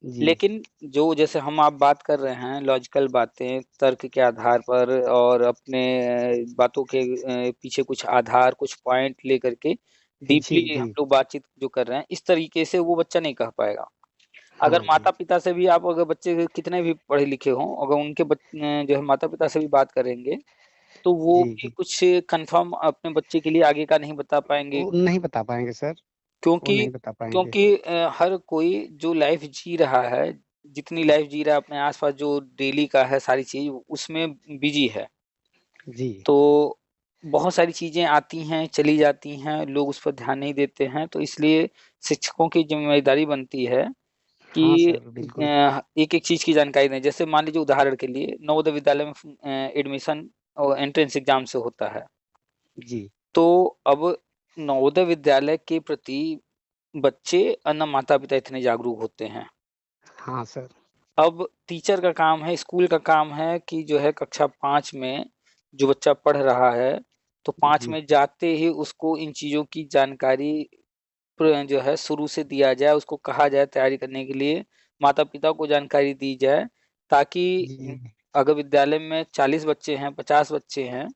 Speaker 2: जी
Speaker 1: लेकिन जो जैसे हम आप बात कर रहे हैं, लॉजिकल बातें तर्क के आधार पर, और अपने बातों के पीछे कुछ आधार, कुछ पॉइंट लेकर के
Speaker 2: जी
Speaker 1: डीपली
Speaker 2: जी।
Speaker 1: हम लोग बातचीत जो कर रहे हैं, इस तरीके से वो बच्चा नहीं कह पाएगा। अगर
Speaker 2: हाँ जी
Speaker 1: माता पिता से भी आप, अगर बच्चे कितने भी पढ़े लिखे हों, अगर उनके जो है माता पिता से भी बात करेंगे, तो वो
Speaker 2: जी
Speaker 1: भी
Speaker 2: जी।
Speaker 1: कुछ कंफर्म अपने बच्चे के लिए आगे का नहीं बता पाएंगे।
Speaker 2: वो नहीं बता पाएंगे सर, वो
Speaker 1: क्योंकि
Speaker 2: नहीं बता पाएंगे।
Speaker 1: क्योंकि हर कोई जो लाइफ जी रहा है, जितनी लाइफ जी रहा है अपने आसपास, जो डेली का है सारी चीज उसमें बिजी है।
Speaker 2: जी।
Speaker 1: तो बहुत सारी चीजें आती हैं, चली जाती हैं, लोग उस पर ध्यान नहीं देते हैं, तो इसलिए शिक्षकों की जिम्मेदारी बनती है कि
Speaker 2: हाँ सर बिल्कुल।
Speaker 1: एक एक चीज की जानकारी दें। जैसे मान लीजिए उदाहरण के लिए, नवोदय विद्यालय में एडमिशन और एंट्रेंस एग्जाम से होता है।
Speaker 2: जी।
Speaker 1: तो अब नवोदय विद्यालय के प्रति बच्चे और न माता पिता इतने जागरूक होते हैं।
Speaker 2: हाँ सर।
Speaker 1: अब टीचर का काम है, स्कूल का काम है कि जो है कक्षा 5 में जो बच्चा पढ़ रहा है, तो 5
Speaker 2: जी
Speaker 1: में जाते ही उसको इन चीजों की जानकारी जो है शुरू से दिया जाए, उसको कहा जाए तैयारी करने के लिए, माता पिता को जानकारी दी जाए, ताकि
Speaker 2: जी
Speaker 1: अगर विद्यालय में 40 बच्चे हैं, 50 बच्चे हैं,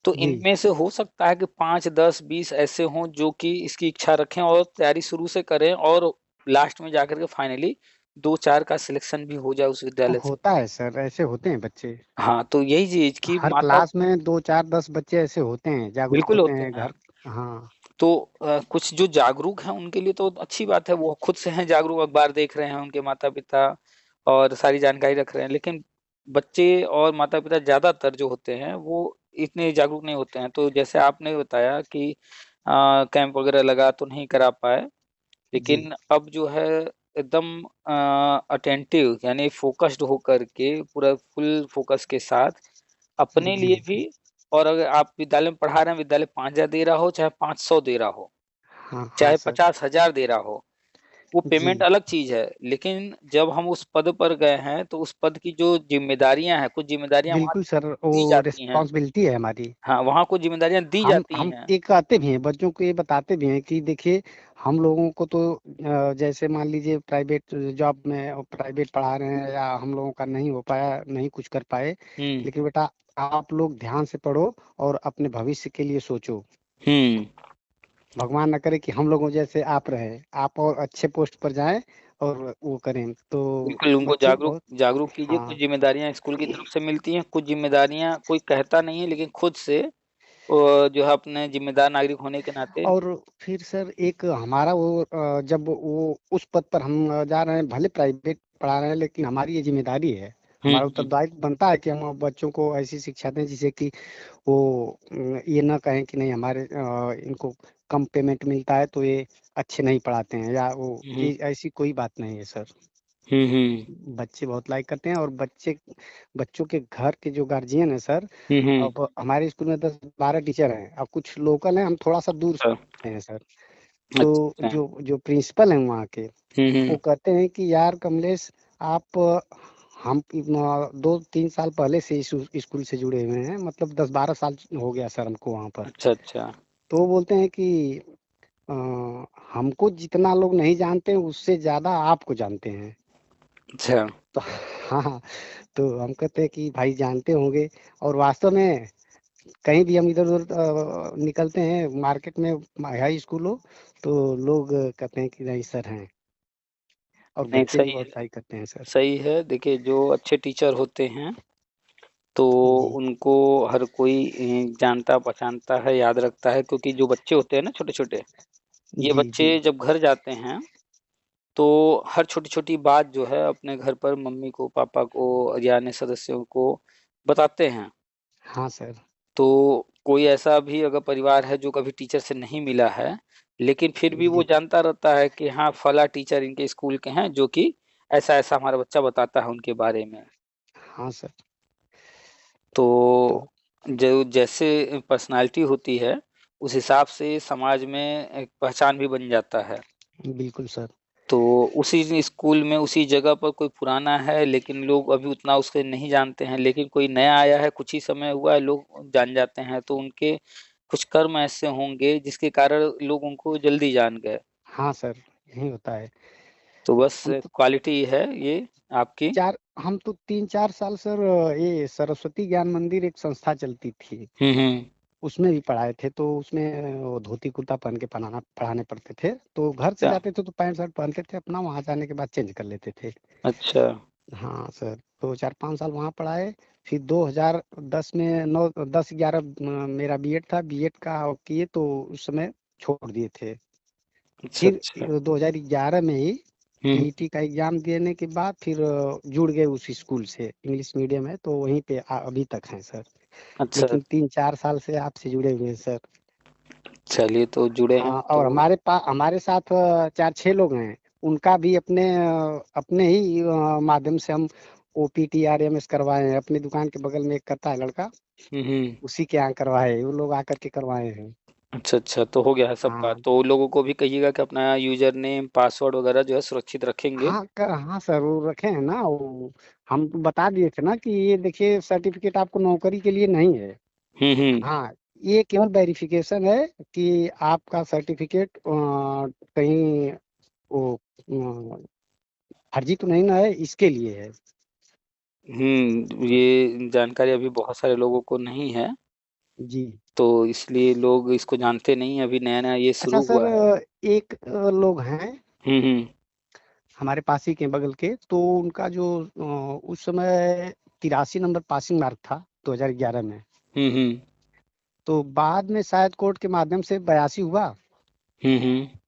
Speaker 1: तो
Speaker 2: जी।
Speaker 1: इनमें से हो सकता है कि 5, 10, 20 ऐसे हों जो कि इसकी इच्छा रखें और तैयारी शुरू से करें, और लास्ट में जाकर के फाइनली 2, 4 का सिलेक्शन भी हो जाए उस विद्यालय से।
Speaker 2: होता है सर, ऐसे होते हैं बच्चे।
Speaker 1: हाँ, तो यही चीज कि
Speaker 2: हर
Speaker 1: माता,
Speaker 2: क्लास में 2 4 10 बच्चे ऐसे होते हैं, जागरूक
Speaker 1: बिल्कुल
Speaker 2: होते
Speaker 1: होते
Speaker 2: हैं
Speaker 1: हैं।
Speaker 2: घर। हाँ।
Speaker 1: तो कुछ जो जागरूक हैं उनके लिए तो अच्छी बात है, वो खुद से हैं जागरूक, अखबार देख रहे हैं, उनके माता पिता और सारी जानकारी रख रहे हैं। लेकिन बच्चे और माता पिता ज्यादातर जो होते हैं वो इतने जागरूक नहीं होते हैं। तो जैसे आपने बताया कि कैंप वगैरह लगा तो नहीं करा पाए,
Speaker 2: जी
Speaker 1: लेकिन अब जो है एकदम अटेंटिव यानी फोकस्ड होकर के, पूरा फुल फोकस के साथ अपने
Speaker 2: जी
Speaker 1: लिए
Speaker 2: जी।
Speaker 1: भी, और अगर आप विद्यालय में पढ़ा रहे हैं, विद्यालय 5,000 दे रहा हो चाहे 500 दे रहा हो,
Speaker 2: हाँ हाँ
Speaker 1: चाहे
Speaker 2: सर।
Speaker 1: 50,000 दे रहा हो, वो
Speaker 2: जी।
Speaker 1: पेमेंट अलग चीज है। लेकिन जब हम उस पद पर गए हैं, तो उस पद की जो जिम्मेदारियां हैं, कुछ जिम्मेदारियां वहां
Speaker 2: बिल्कुल सर,
Speaker 1: दी
Speaker 2: वो
Speaker 1: जाती हैं।
Speaker 2: रिस्पॉन्सिबिलिटी है हमारी।
Speaker 1: हाँ, वहां कुछ जिम्मेदारियां दी जाती
Speaker 2: हम
Speaker 1: हैं।
Speaker 2: ये कहते भी हैं बच्चों को, ये बताते भी हैं कि देखिए, हम लोगों को तो जैसे मान लीजिए प्राइवेट जॉब में और प्राइवेट पढ़ा रहे हैं, या हम लोगों का नहीं हो पाया, नहीं कुछ कर पाए,
Speaker 1: हम्म।
Speaker 2: लेकिन बेटा आप लोग ध्यान से पढ़ो और अपने भविष्य के लिए सोचो।
Speaker 1: हम्म।
Speaker 2: भगवान न करे कि हम लोगों जैसे आप रहे, आप और अच्छे पोस्ट पर जाएं और वो करें, तो
Speaker 1: बिल्कुल, उनको
Speaker 2: बच्चे
Speaker 1: जागरूक
Speaker 2: बहुत।
Speaker 1: जागरूक कीजिए। कुछ
Speaker 2: हाँ।
Speaker 1: जिम्मेदारियां स्कूल की तरफ से मिलती हैं, कुछ जिम्मेदारियां कोई कहता नहीं है, लेकिन खुद से जो है अपने जिम्मेदार नागरिक होने के नाते।
Speaker 2: और फिर सर एक हमारा वो जब वो उस पद पर हम जा रहे हैं, भले प्राइवेट पढ़ा रहे हैं, लेकिन हमारी ये जिम्मेदारी है, हमारा
Speaker 1: हम्म।
Speaker 2: उत्तरदायित्व बनता है कि हम बच्चों को ऐसी शिक्षा दें जिससे कि वो ये ना कहें कि नहीं हमारे इनको कम पेमेंट मिलता है तो ये अच्छे नहीं पढ़ाते हैं, या वो
Speaker 1: हम्म।
Speaker 2: ये ऐसी कोई बात नहीं है सर।
Speaker 1: हम्म।
Speaker 2: बच्चे बहुत लाइक करते हैं, और बच्चों के घर के जो गार्जियन है सर,
Speaker 1: हम्म।
Speaker 2: अब हमारे स्कूल में 10 12 टीचर हैं, अब कुछ लोकल हैं, हम थोड़ा सा दूर
Speaker 1: अच्छा।
Speaker 2: से हैं सर। तो
Speaker 1: अच्छा।
Speaker 2: जो जो प्रिंसिपल हैं वहाँ के, वो
Speaker 1: हम्म।
Speaker 2: कहते हैं कि यार कमलेश, आप हम 2-3 साल पहले से इस स्कूल से जुड़े हुए हैं, मतलब 10-12 साल हो गया सर हमको वहाँ पर।
Speaker 1: अच्छा अच्छा।
Speaker 2: तो वो बोलते हैं कि अ, हमको जितना लोग नहीं जानते हैं उससे ज़्यादा आपको जानते हैं।
Speaker 1: अच्छा।
Speaker 2: तो हाँ, हाँ, तो हम कहते हैं कि भाई जानते होंगे। और वास्तव में कहीं भी हम इधर-उधर निकलते हैं मार्केट में, हाई स्कूल हो, तो लोग कहते हैं कि नहीं सर हैं, और
Speaker 1: नहीं,
Speaker 2: बच्चे भी
Speaker 1: सही
Speaker 2: बहुत
Speaker 1: है।
Speaker 2: तारीफ़ करते हैं सर।
Speaker 1: सही है, देखिए जो अच्छे टीचर होते हैं तो
Speaker 2: जी,
Speaker 1: उनको हर कोई जानता पहचानता है, याद रखता है, क्योंकि जो बच्चे होते हैं ना छोटे-छोटे, ये
Speaker 2: जी, जी।
Speaker 1: बच्चे जब घर जाते हैं तो हर छोटी-छोटी बात जो है अपने घर पर मम्मी को, पापा को या अन्य सदस्यों को बताते हैं।
Speaker 2: हाँ सर।
Speaker 1: तो कोई ऐसा भी अगर परिवार है जो कभी टीचर से नहीं मिला है, लेकिन फिर भी वो
Speaker 2: जी,
Speaker 1: जानता रहता है कि हाँ, फला टीचर इनके स्कूल के हैं जो कि ऐसा-ऐसा हमारा बच्चा बताता है उनके बारे में।
Speaker 2: हाँ सर। तो
Speaker 1: तो जो जैसे पर्सनैलिटी होती है, उस हिसाब से समाज में एक पहचान भी बन जाता है।
Speaker 2: बिल्कुल सर।
Speaker 1: तो उसी स्कूल में उसी जगह पर कोई पुराना है लेकिन लोग अभी उतना उसको नहीं जानते हैं, लेकिन कोई नया आया है, कुछ ही समय हुआ है, लोग जान जाते हैं। तो उनके कुछ कर्म ऐसे होंगे जिसके कारण लोग उनको जल्दी जान गए।
Speaker 2: हाँ सर, यही होता है।
Speaker 1: तो बस
Speaker 2: हम तो
Speaker 1: क्वालिटी है ये आपकी।
Speaker 2: 4 हम तो 3-4 साल सर ये सरस्वती ज्ञान मंदिर एक संस्था चलती थी,
Speaker 1: हुँ, हुँ।
Speaker 2: उसमें भी पढ़ाए थे। तो उसमें वो धोती कुर्ता पहन के पढ़ाने पड़ते थे। तो घर से
Speaker 1: अच्छा,
Speaker 2: जाते थे तो पैंट शर्ट पहनते थे अपना, वहाँ जाने के बाद चेंज कर लेते थे।
Speaker 1: अच्छा।
Speaker 2: हाँ सर, तो 4-5 साल वहाँ पढ़ाए। फिर 2010 में 9 10-11 मेरा बीएड था, बीएड का किए तो उस समय छोड़ दिए थे।
Speaker 1: अच्छा,
Speaker 2: फिर
Speaker 1: अच्छा।
Speaker 2: 2011 में ही
Speaker 1: हुँ, हुँ।
Speaker 2: टीईटी का एग्ज़ाम देने के बाद फिर जुड़ गए उस स्कूल से, इंग्लिश मीडियम है तो वहीं पे अभी तक हैं सर।
Speaker 1: अच्छा,
Speaker 2: लेकिन 3-4 साल से आपसे जुड़े हुए हैं सर।
Speaker 1: चलिए तो जुड़े हैं
Speaker 2: हाँ, और
Speaker 1: तो
Speaker 2: हमारे साथ 4-6 लोग हैं, उनका भी अपने ही माध्यम से हम ओपीटी आरएमएस करवाए हैं। अपनी दुकान के बगल में एक करता है लड़का,
Speaker 1: हुँ, हुँ।
Speaker 2: उसी के यहाँ करवाए, वो लोग आकर के करवाए हैं।
Speaker 1: अच्छा, अच्छा, तो हो गया है सबका।
Speaker 2: हाँ,
Speaker 1: तो लोगों को भी कहिएगा कि अपना यूज़र नेम, पासवर्ड वगैरह जो है सुरक्षित रखेंगे।
Speaker 2: हाँ सर, वो रखे हैं ना वो, हम तो बता दिए थे ना कि ये देखिए सर्टिफिकेट आपको नौकरी के लिए नहीं है।
Speaker 1: हुँ, हुँ।
Speaker 2: हाँ, ये केवल वेरिफिकेशन है कि आपका सर्टिफिकेट कहीं वो फर्जी तो नहीं ना है, इसके लिए है।
Speaker 1: ये जानकारी अभी बहुत सारे लोगों को नहीं है,
Speaker 2: जी।
Speaker 1: तो इसलिए लोग इसको जानते नहीं हैं, अभी नया-नया ये
Speaker 2: अच्छा
Speaker 1: शुरू
Speaker 2: सर,
Speaker 1: हुआ है।
Speaker 2: एक लोग हैं
Speaker 1: हुँ, हुँ।
Speaker 2: हमारे पास ही के बगल के, तो उनका जो उस समय 83 नंबर पासिंग मार्क था 2011 में।
Speaker 1: हुँ, हुँ।
Speaker 2: तो बाद में शायद कोर्ट के माध्यम से 82 हुआ।
Speaker 1: हुँ, हुँ।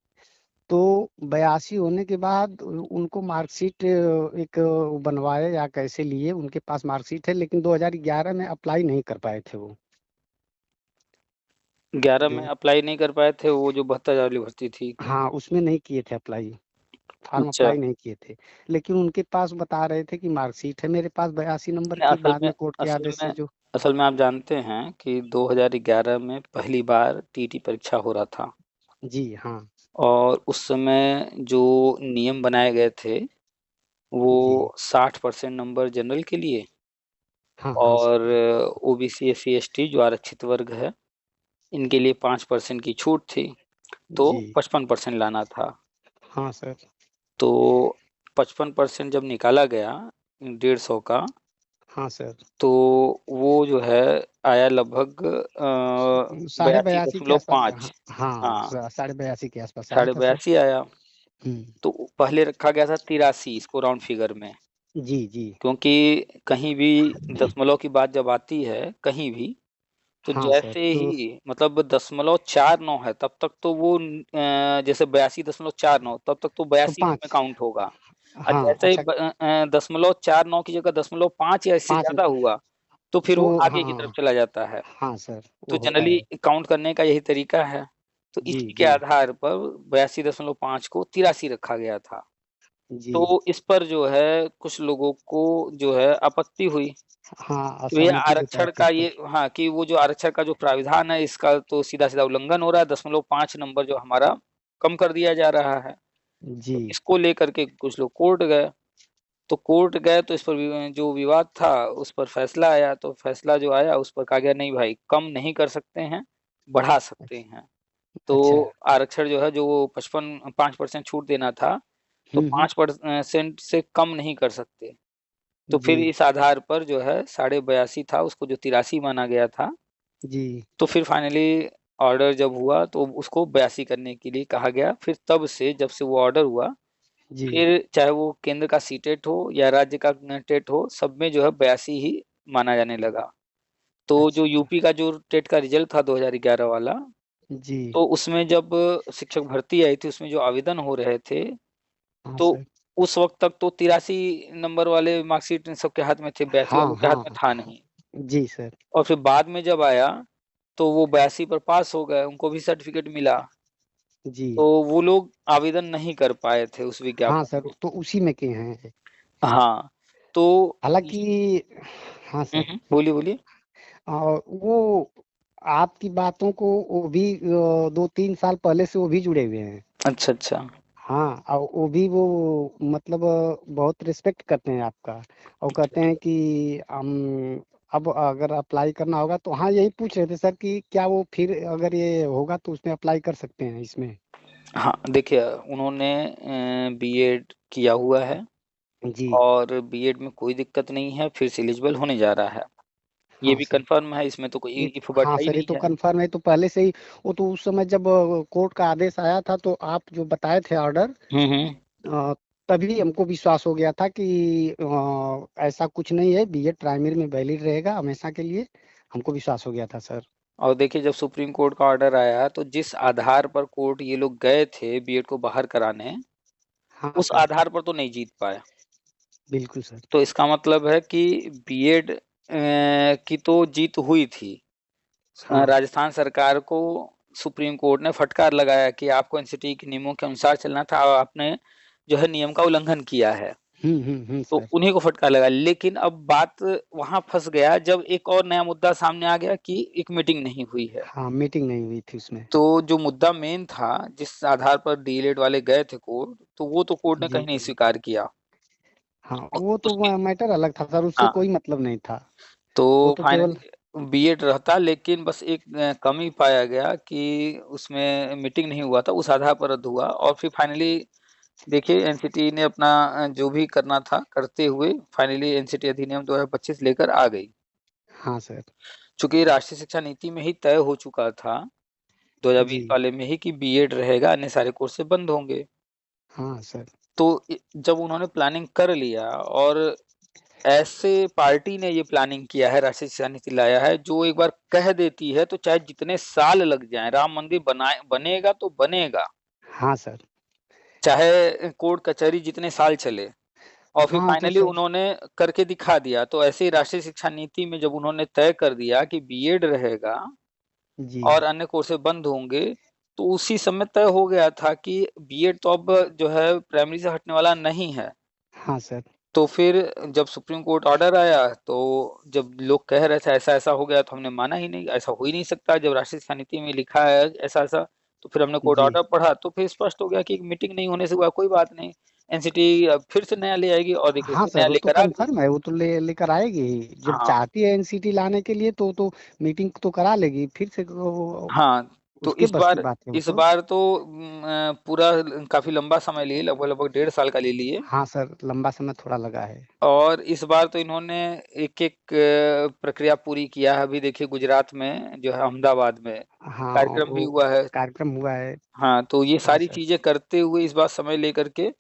Speaker 2: तो 82 होने के बाद उनको मार्कशीट एक बनवाए या कैसे लिए, उनके पास मार्कशीट है, लेकिन 2011 में अप्लाई नहीं कर पाए थे वो।
Speaker 1: 11 में
Speaker 2: जो
Speaker 1: अप्लाई नहीं कर पाए थे, वो जो 72 वाली भर्ती थी।
Speaker 2: हाँ, उसमें नहीं किए थे अप्लाई, फॉर्म
Speaker 1: अच्छा,
Speaker 2: अप्लाई नहीं किए थे। लेकिन उनके पास बता रहे थे कि मार्कशीट है मेरे पास 82 नंबर
Speaker 1: नहीं
Speaker 2: की,
Speaker 1: असल
Speaker 2: बाद
Speaker 1: में
Speaker 2: में कोर्ट के
Speaker 1: असल
Speaker 2: आदेश
Speaker 1: में
Speaker 2: से जो।
Speaker 1: असल में आप जानते हैं कि 2011 में पहली बार टीटी परीक्षा हो रहा था
Speaker 2: जी, हाँ।
Speaker 1: और उस समय जो नियम बनाए गए थे,
Speaker 2: जी।
Speaker 1: वो 60% नंबर जनरल के लिए
Speaker 2: हाँ, हाँ
Speaker 1: और
Speaker 2: सर।
Speaker 1: ओबीसी, एससी, एसटी जो आरक्षित वर्ग है, इनके लिए 5% की छूट थी, तो
Speaker 2: जी।
Speaker 1: 55% लाना था।
Speaker 2: हाँ सर।
Speaker 1: तो 55% जब निकाला गया 150 का,
Speaker 2: हाँ सर।
Speaker 1: तो वो जो है आया लगभग
Speaker 2: साढ़े 82 के आसपास, हाँ,
Speaker 1: 82.5।
Speaker 2: हाँ,
Speaker 1: हाँ,
Speaker 2: साढ़े 82 के आसपास आया
Speaker 1: साढ़े
Speaker 2: था सर।
Speaker 1: 82 आया।
Speaker 2: हुँ।
Speaker 1: तो पहले रखा गया था 83 इसको राउंड फिगर में,
Speaker 2: जी, जी।
Speaker 1: क्योंकि कहीं भी दशमलव की बात जब आती है, कहीं भी, तो
Speaker 2: हाँ सर,
Speaker 1: जैसे
Speaker 2: तो
Speaker 1: ही मतलब 0.49 है तब तक तो वो जैसे 82.49 तब तक तो 82 में
Speaker 2: 5।
Speaker 1: काउंट होगा। और
Speaker 2: हाँ,
Speaker 1: जैसे ही
Speaker 2: अच्छा,
Speaker 1: 0.49 की जगह 0.5 या इससे
Speaker 2: 5
Speaker 1: ज़्यादा हुआ, तो फिर
Speaker 2: तो
Speaker 1: वो आगे की तरफ
Speaker 2: हाँ,
Speaker 1: चला जाता है।
Speaker 2: हाँ सर,
Speaker 1: तो
Speaker 2: वो होता
Speaker 1: जनरली
Speaker 2: है।
Speaker 1: काउंट करने का यही तरीका है। तो
Speaker 2: जी,
Speaker 1: इसी के
Speaker 2: जी।
Speaker 1: आधार पर 82.5 को 83 रखा गया था।
Speaker 2: जी।
Speaker 1: तो इस पर जो है कुछ लोगों को जो है आपत्ति हुई।
Speaker 2: हाँ,
Speaker 1: तो ये
Speaker 2: असहमति जताई
Speaker 1: आरक्षण
Speaker 2: थी
Speaker 1: का
Speaker 2: इस
Speaker 1: ये
Speaker 2: पर।
Speaker 1: हाँ, कि वो जो आरक्षण का जो प्राविधान है इसका तो सीधा-सीधा उल्लंघन हो रहा है, 0.5 नंबर जो हमारा कम कर दिया जा रहा है।
Speaker 2: जी।
Speaker 1: तो इसको लेकर के कुछ लोग कोर्ट गए। तो कोर्ट गए तो इस पर जो विवाद था उस पर फैसला आया, तो फैसला जो आया उस पर कहा गया नहीं भाई, कम नहीं कर सकते हैं, बढ़ा सकते हैं। तो
Speaker 2: अच्छा।
Speaker 1: आरक्षण जो है, जो वो 5% छूट देना था, तो
Speaker 2: हम्म।
Speaker 1: 5% से कम नहीं कर सकते। तो
Speaker 2: जी।
Speaker 1: फिर इस आधार पर जो है 82.5 था, उसको जो 83 माना गया था,
Speaker 2: जी।
Speaker 1: तो फिर फाइनली ऑर्डर जब हुआ तो उसको 82 करने के लिए कहा गया। फिर तब से, जब से वो ऑर्डर हुआ,
Speaker 2: जी।
Speaker 1: फिर चाहे वो केंद्र का सी टेट हो या राज्य का टेट हो, सब में जो है 82 ही माना जाने लगा। तो जो
Speaker 2: अच्छा।
Speaker 1: यूपी का जो टेट का रिजल्ट था 2011 वाला,
Speaker 2: जी।
Speaker 1: तो उसमें जब शिक्षक भर्ती आई थी, उसमें जो आवेदन हो रहे थे,
Speaker 2: हाँ
Speaker 1: तो
Speaker 2: सर।
Speaker 1: उस वक्त तक तो 83 नंबर वाले मार्कशीट सबके हाथ में थे, 82
Speaker 2: हाँ
Speaker 1: वालों के
Speaker 2: हाँ
Speaker 1: हाथ में था
Speaker 2: हाँ।
Speaker 1: नहीं।
Speaker 2: जी सर।
Speaker 1: और फिर बाद में जब आया, तो वो 82 पर पास हो गए, उनको भी सर्टिफिकेट मिला।
Speaker 2: जी।
Speaker 1: तो वो लोग आवेदन नहीं कर पाए थे उस
Speaker 2: हाँ
Speaker 1: विज्ञापन
Speaker 2: सर,
Speaker 1: में।
Speaker 2: तो उसी में के हैं।
Speaker 1: हाँ, तो
Speaker 2: हालांकि। हाँ सर।
Speaker 1: बोलिए बोलिए।
Speaker 2: वो आपकी बातों को वो भी 2-3 साल पहले से वो भी जुड़े हुए हैं।
Speaker 1: अच्छा अच्छा।
Speaker 2: हाँ, और वो भी वो मतलब बहुत रिस्पेक्ट करते हैं आपका। और कहते हैं कि हम अब अगर अप्लाई करना होगा तो हाँ, यही पूछ रहे थे सर कि क्या वो फिर अगर ये होगा तो उसमें अप्लाई कर सकते हैं इसमें।
Speaker 1: हाँ देखिए, उन्होंने बीएड किया हुआ है,
Speaker 2: जी।
Speaker 1: और बीएड में कोई दिक्कत नहीं है, फिर से एलिजिबल होने जा रहा है। ये
Speaker 2: हाँ
Speaker 1: भी
Speaker 2: सर।
Speaker 1: कंफर्म है, इसमें तो कोई
Speaker 2: ये
Speaker 1: इफ
Speaker 2: हाँ
Speaker 1: बटा ही
Speaker 2: सर, ये
Speaker 1: नहीं
Speaker 2: तो
Speaker 1: है।
Speaker 2: कंफर्म है, तो पहले से ही। वो तो उस समय जब कोर्ट का आदेश आया था तो आप जो बताए थे ऑर्डर,
Speaker 1: हम्म।
Speaker 2: अ, तभी हमको विश्वास हो गया था कि ऐसा कुछ नहीं है, बीएड प्राइमरी में वैलिड रहेगा हमेशा के लिए। हमको विश्वास हो गया था सर।
Speaker 1: और देखिए, जब सुप्रीम कोर्ट का ऑर्डर आया, तो जिस आधार पर कोर्ट ये लोग गए थे बीएड को बाहर कराने,
Speaker 2: हाँ
Speaker 1: उस
Speaker 2: सर।
Speaker 1: आधार पर तो नहीं जीत पाए।
Speaker 2: बिल्कुल सर।
Speaker 1: तो इसका मतलब है कि बीएड की तो जीत हुई थी।
Speaker 2: हाँ।
Speaker 1: राजस्थान सरकार को सुप्रीम कोर्ट ने फटकार लगाया कि आपको एनसीटी के नियमों के अनुसार चलना था, और आपने जो है नियम का उल्लंघन किया है। तो
Speaker 2: सर।
Speaker 1: उन्हीं को फटकार लगा। लेकिन अब बात वहां फंस गया, जब एक और नया मुद्दा सामने आ गया कि एक मीटिंग नहीं हुई है।
Speaker 2: हाँ, मीटिंग नहीं हुई थी उसमें।
Speaker 1: तो जो मुद्दा मेन था, जिस आधार पर डीएलएड वाले गए थे कोर्ट, तो वो तो कोर्ट ने
Speaker 2: जी।
Speaker 1: कहीं नहीं स्वीकार किया।
Speaker 2: हाँ, वो तो
Speaker 1: उसके
Speaker 2: मैटर अलग था सर, उससे
Speaker 1: हाँ,
Speaker 2: कोई मतलब नहीं था।
Speaker 1: तो
Speaker 2: वो तो केवल।
Speaker 1: फाइनली बीएड रहता, लेकिन बस एक कमी पाया गया कि उसमें मीटिंग नहीं हुआ था, उस आधार पर रद्द हुआ। और फिर फाइनली देखिए, एनसीटी ने अपना जो भी करना था करते हुए फाइनली एनसीटी अधिनियम 2025 लेकर आ गई।
Speaker 2: हाँ सर।
Speaker 1: चूंकि राष्ट्रीय शिक्षा नीति में ही तय हो चुका था 2020
Speaker 2: जी।
Speaker 1: वाले में ही कि बीएड रहेगा, अन्य सारे कोर्स बंद होंगे।
Speaker 2: हाँ सर।
Speaker 1: तो जब उन्होंने प्लानिंग कर लिया, और ऐसे पार्टी ने ये प्लानिंग किया है, राष्ट्रीय शिक्षा नीति लाया है, जो एक बार कह देती है तो चाहे जितने साल लग जाएं, राम मंदिर बनाए बनेगा तो बनेगा,
Speaker 2: हाँ सर।
Speaker 1: चाहे कोर्ट कचहरी जितने साल चले। और फिर
Speaker 2: हाँ तो
Speaker 1: फाइनली
Speaker 2: सर।
Speaker 1: उन्होंने करके दिखा दिया। तो ऐसे ही राष्ट्रीय शिक्षा नीति में जब उन्होंने तय कर दिया कि बीएड रहेगा
Speaker 2: जी।
Speaker 1: और अन्य कोर्सेज बंद होंगे, तो उसी समय तय हो गया था कि बीएड तो अब जो है प्राइमरी से हटने वाला नहीं है।
Speaker 2: हाँ सर।
Speaker 1: तो फिर जब सुप्रीम कोर्ट ऑर्डर आया, तो जब लोग कह रहे थे ऐसा ऐसा हो गया, तो हमने माना ही नहीं, ऐसा हो ही नहीं सकता, जब राष्ट्रीय शिक्षा नीति में लिखा है ऐसा ऐसा। तो फिर हमने कोर्ट
Speaker 2: जी।
Speaker 1: ऑर्डर पढ़ा, तो फिर स्पष्ट हो गया कि मीटिंग नहीं होने से हुआ, कोई बात नहीं, एनसीटी फिर से नया ले आएगी, और देखिए
Speaker 2: हाँ
Speaker 1: फिर
Speaker 2: सर,
Speaker 1: नया
Speaker 2: वो तो
Speaker 1: लेकर आ गई।
Speaker 2: कंफर्म है, वो तो लेकर आएगी ही। जब
Speaker 1: हाँ
Speaker 2: चाहती है एनसीटी लाने के लिए तो मीटिंग तो करा लेगी फिर से
Speaker 1: हाँ। तो
Speaker 2: उसके बस की बात है वो
Speaker 1: इस
Speaker 2: तो।
Speaker 1: बार तो पूरा काफी लंबा समय लिए, लगभग लगभग 1.5 साल का ले लिए।
Speaker 2: हाँ सर, लंबा समय थोड़ा लगा है।
Speaker 1: और इस बार तो इन्होंने एक एक प्रक्रिया पूरी किया है। अभी देखिए, गुजरात में जो है अहमदाबाद में
Speaker 2: हाँ,
Speaker 1: कार्यक्रम भी
Speaker 2: वो
Speaker 1: हुआ है।
Speaker 2: कार्यक्रम हुआ है।
Speaker 1: हाँ, तो ये
Speaker 2: हाँ
Speaker 1: सारी
Speaker 2: सर।
Speaker 1: चीजें करते हुए इस बार समय लेकर के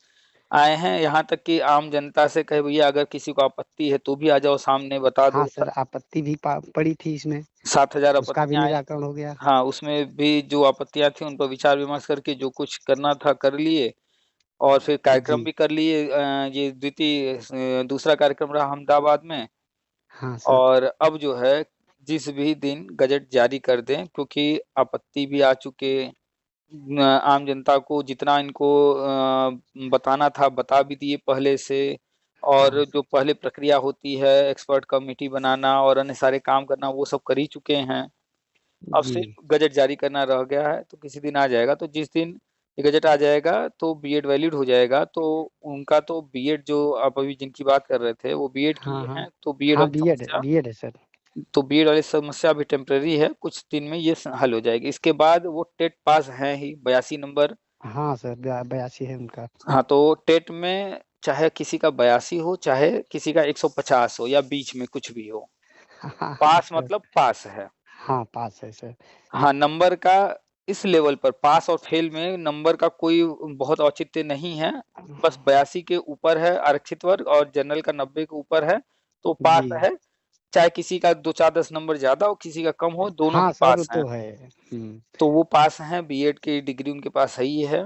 Speaker 1: आए हैं। यहाँ तक कि आम जनता से कहे, भैया अगर किसी को आपत्ति है तो भी आ जाओ, सामने बता
Speaker 2: हाँ
Speaker 1: दो।
Speaker 2: सर, आपत्ति भी पड़ी थी इसमें।
Speaker 1: 7,000
Speaker 2: उसका भी
Speaker 1: आपत्तियां आई।
Speaker 2: निराकरण हो गया।
Speaker 1: हाँ, उसमें भी जो आपत्तियां थी उन पर विचार विमर्श करके जो कुछ करना था कर लिए। और फिर कार्यक्रम
Speaker 2: जी।
Speaker 1: भी कर लिए। ये द्वितीय दूसरा कार्यक्रम रहा अहमदाबाद में।
Speaker 2: हाँ सर।
Speaker 1: और अब जो है, जिस भी दिन गजट जारी कर दें, क्योंकि आपत्ति भी आ चुके, आम जनता को जितना इनको बताना था बता भी दिए पहले से।
Speaker 2: हाँ
Speaker 1: और जो
Speaker 2: सर।
Speaker 1: पहले प्रक्रिया होती है, एक्सपर्ट कमेटी बनाना और अन्य सारे काम करना, वो सब कर ही चुके हैं। अब
Speaker 2: जी।
Speaker 1: सिर्फ गजट जारी करना रह गया है, तो किसी दिन आ जाएगा। तो जिस दिन ये गज़ट आ जाएगा तो बीएड वैलिड हो जाएगा। तो उनका तो बीएड जो आप अभी जिनकी बात कर रहे थे वो बीएड
Speaker 2: हाँ,
Speaker 1: किए
Speaker 2: हाँ।
Speaker 1: हैं, तो बीएड
Speaker 2: हाँ,
Speaker 1: वाली
Speaker 2: बीएड
Speaker 1: समस्या,
Speaker 2: बीएड है सर।
Speaker 1: तो बीएड वाली समस्या अभी टेम्परेरी है, कुछ दिन में ये हल हो जाएगी। इसके बाद वो टेट पास हैं ही, 82 नंबर।
Speaker 2: हाँ सर, 82 है उनका।
Speaker 1: हाँ, तो टेट में चाहे किसी का 82 हो, चाहे किसी का 150 हो, या बीच में कुछ भी हो,
Speaker 2: हाँ, हाँ
Speaker 1: पास
Speaker 2: सर।
Speaker 1: मतलब पास है।
Speaker 2: हाँ, पास है सर।
Speaker 1: हाँ, नंबर का इस लेवल पर पास और फेल में नंबर का कोई बहुत औचित्य नहीं है। बस 82 के ऊपर है आरक्षित वर्ग और जनरल का 90 के ऊपर है तो पास
Speaker 2: जी।
Speaker 1: है। चाहे किसी का 2 4 10 नंबर ज्यादा हो, किसी का कम हो, दोनों
Speaker 2: हाँ
Speaker 1: ही
Speaker 2: सर, वो
Speaker 1: पास हैं।
Speaker 2: तो है। हुँ।
Speaker 1: तो वो पास हैं, बीएड की डिग्री उनके पास है ही है।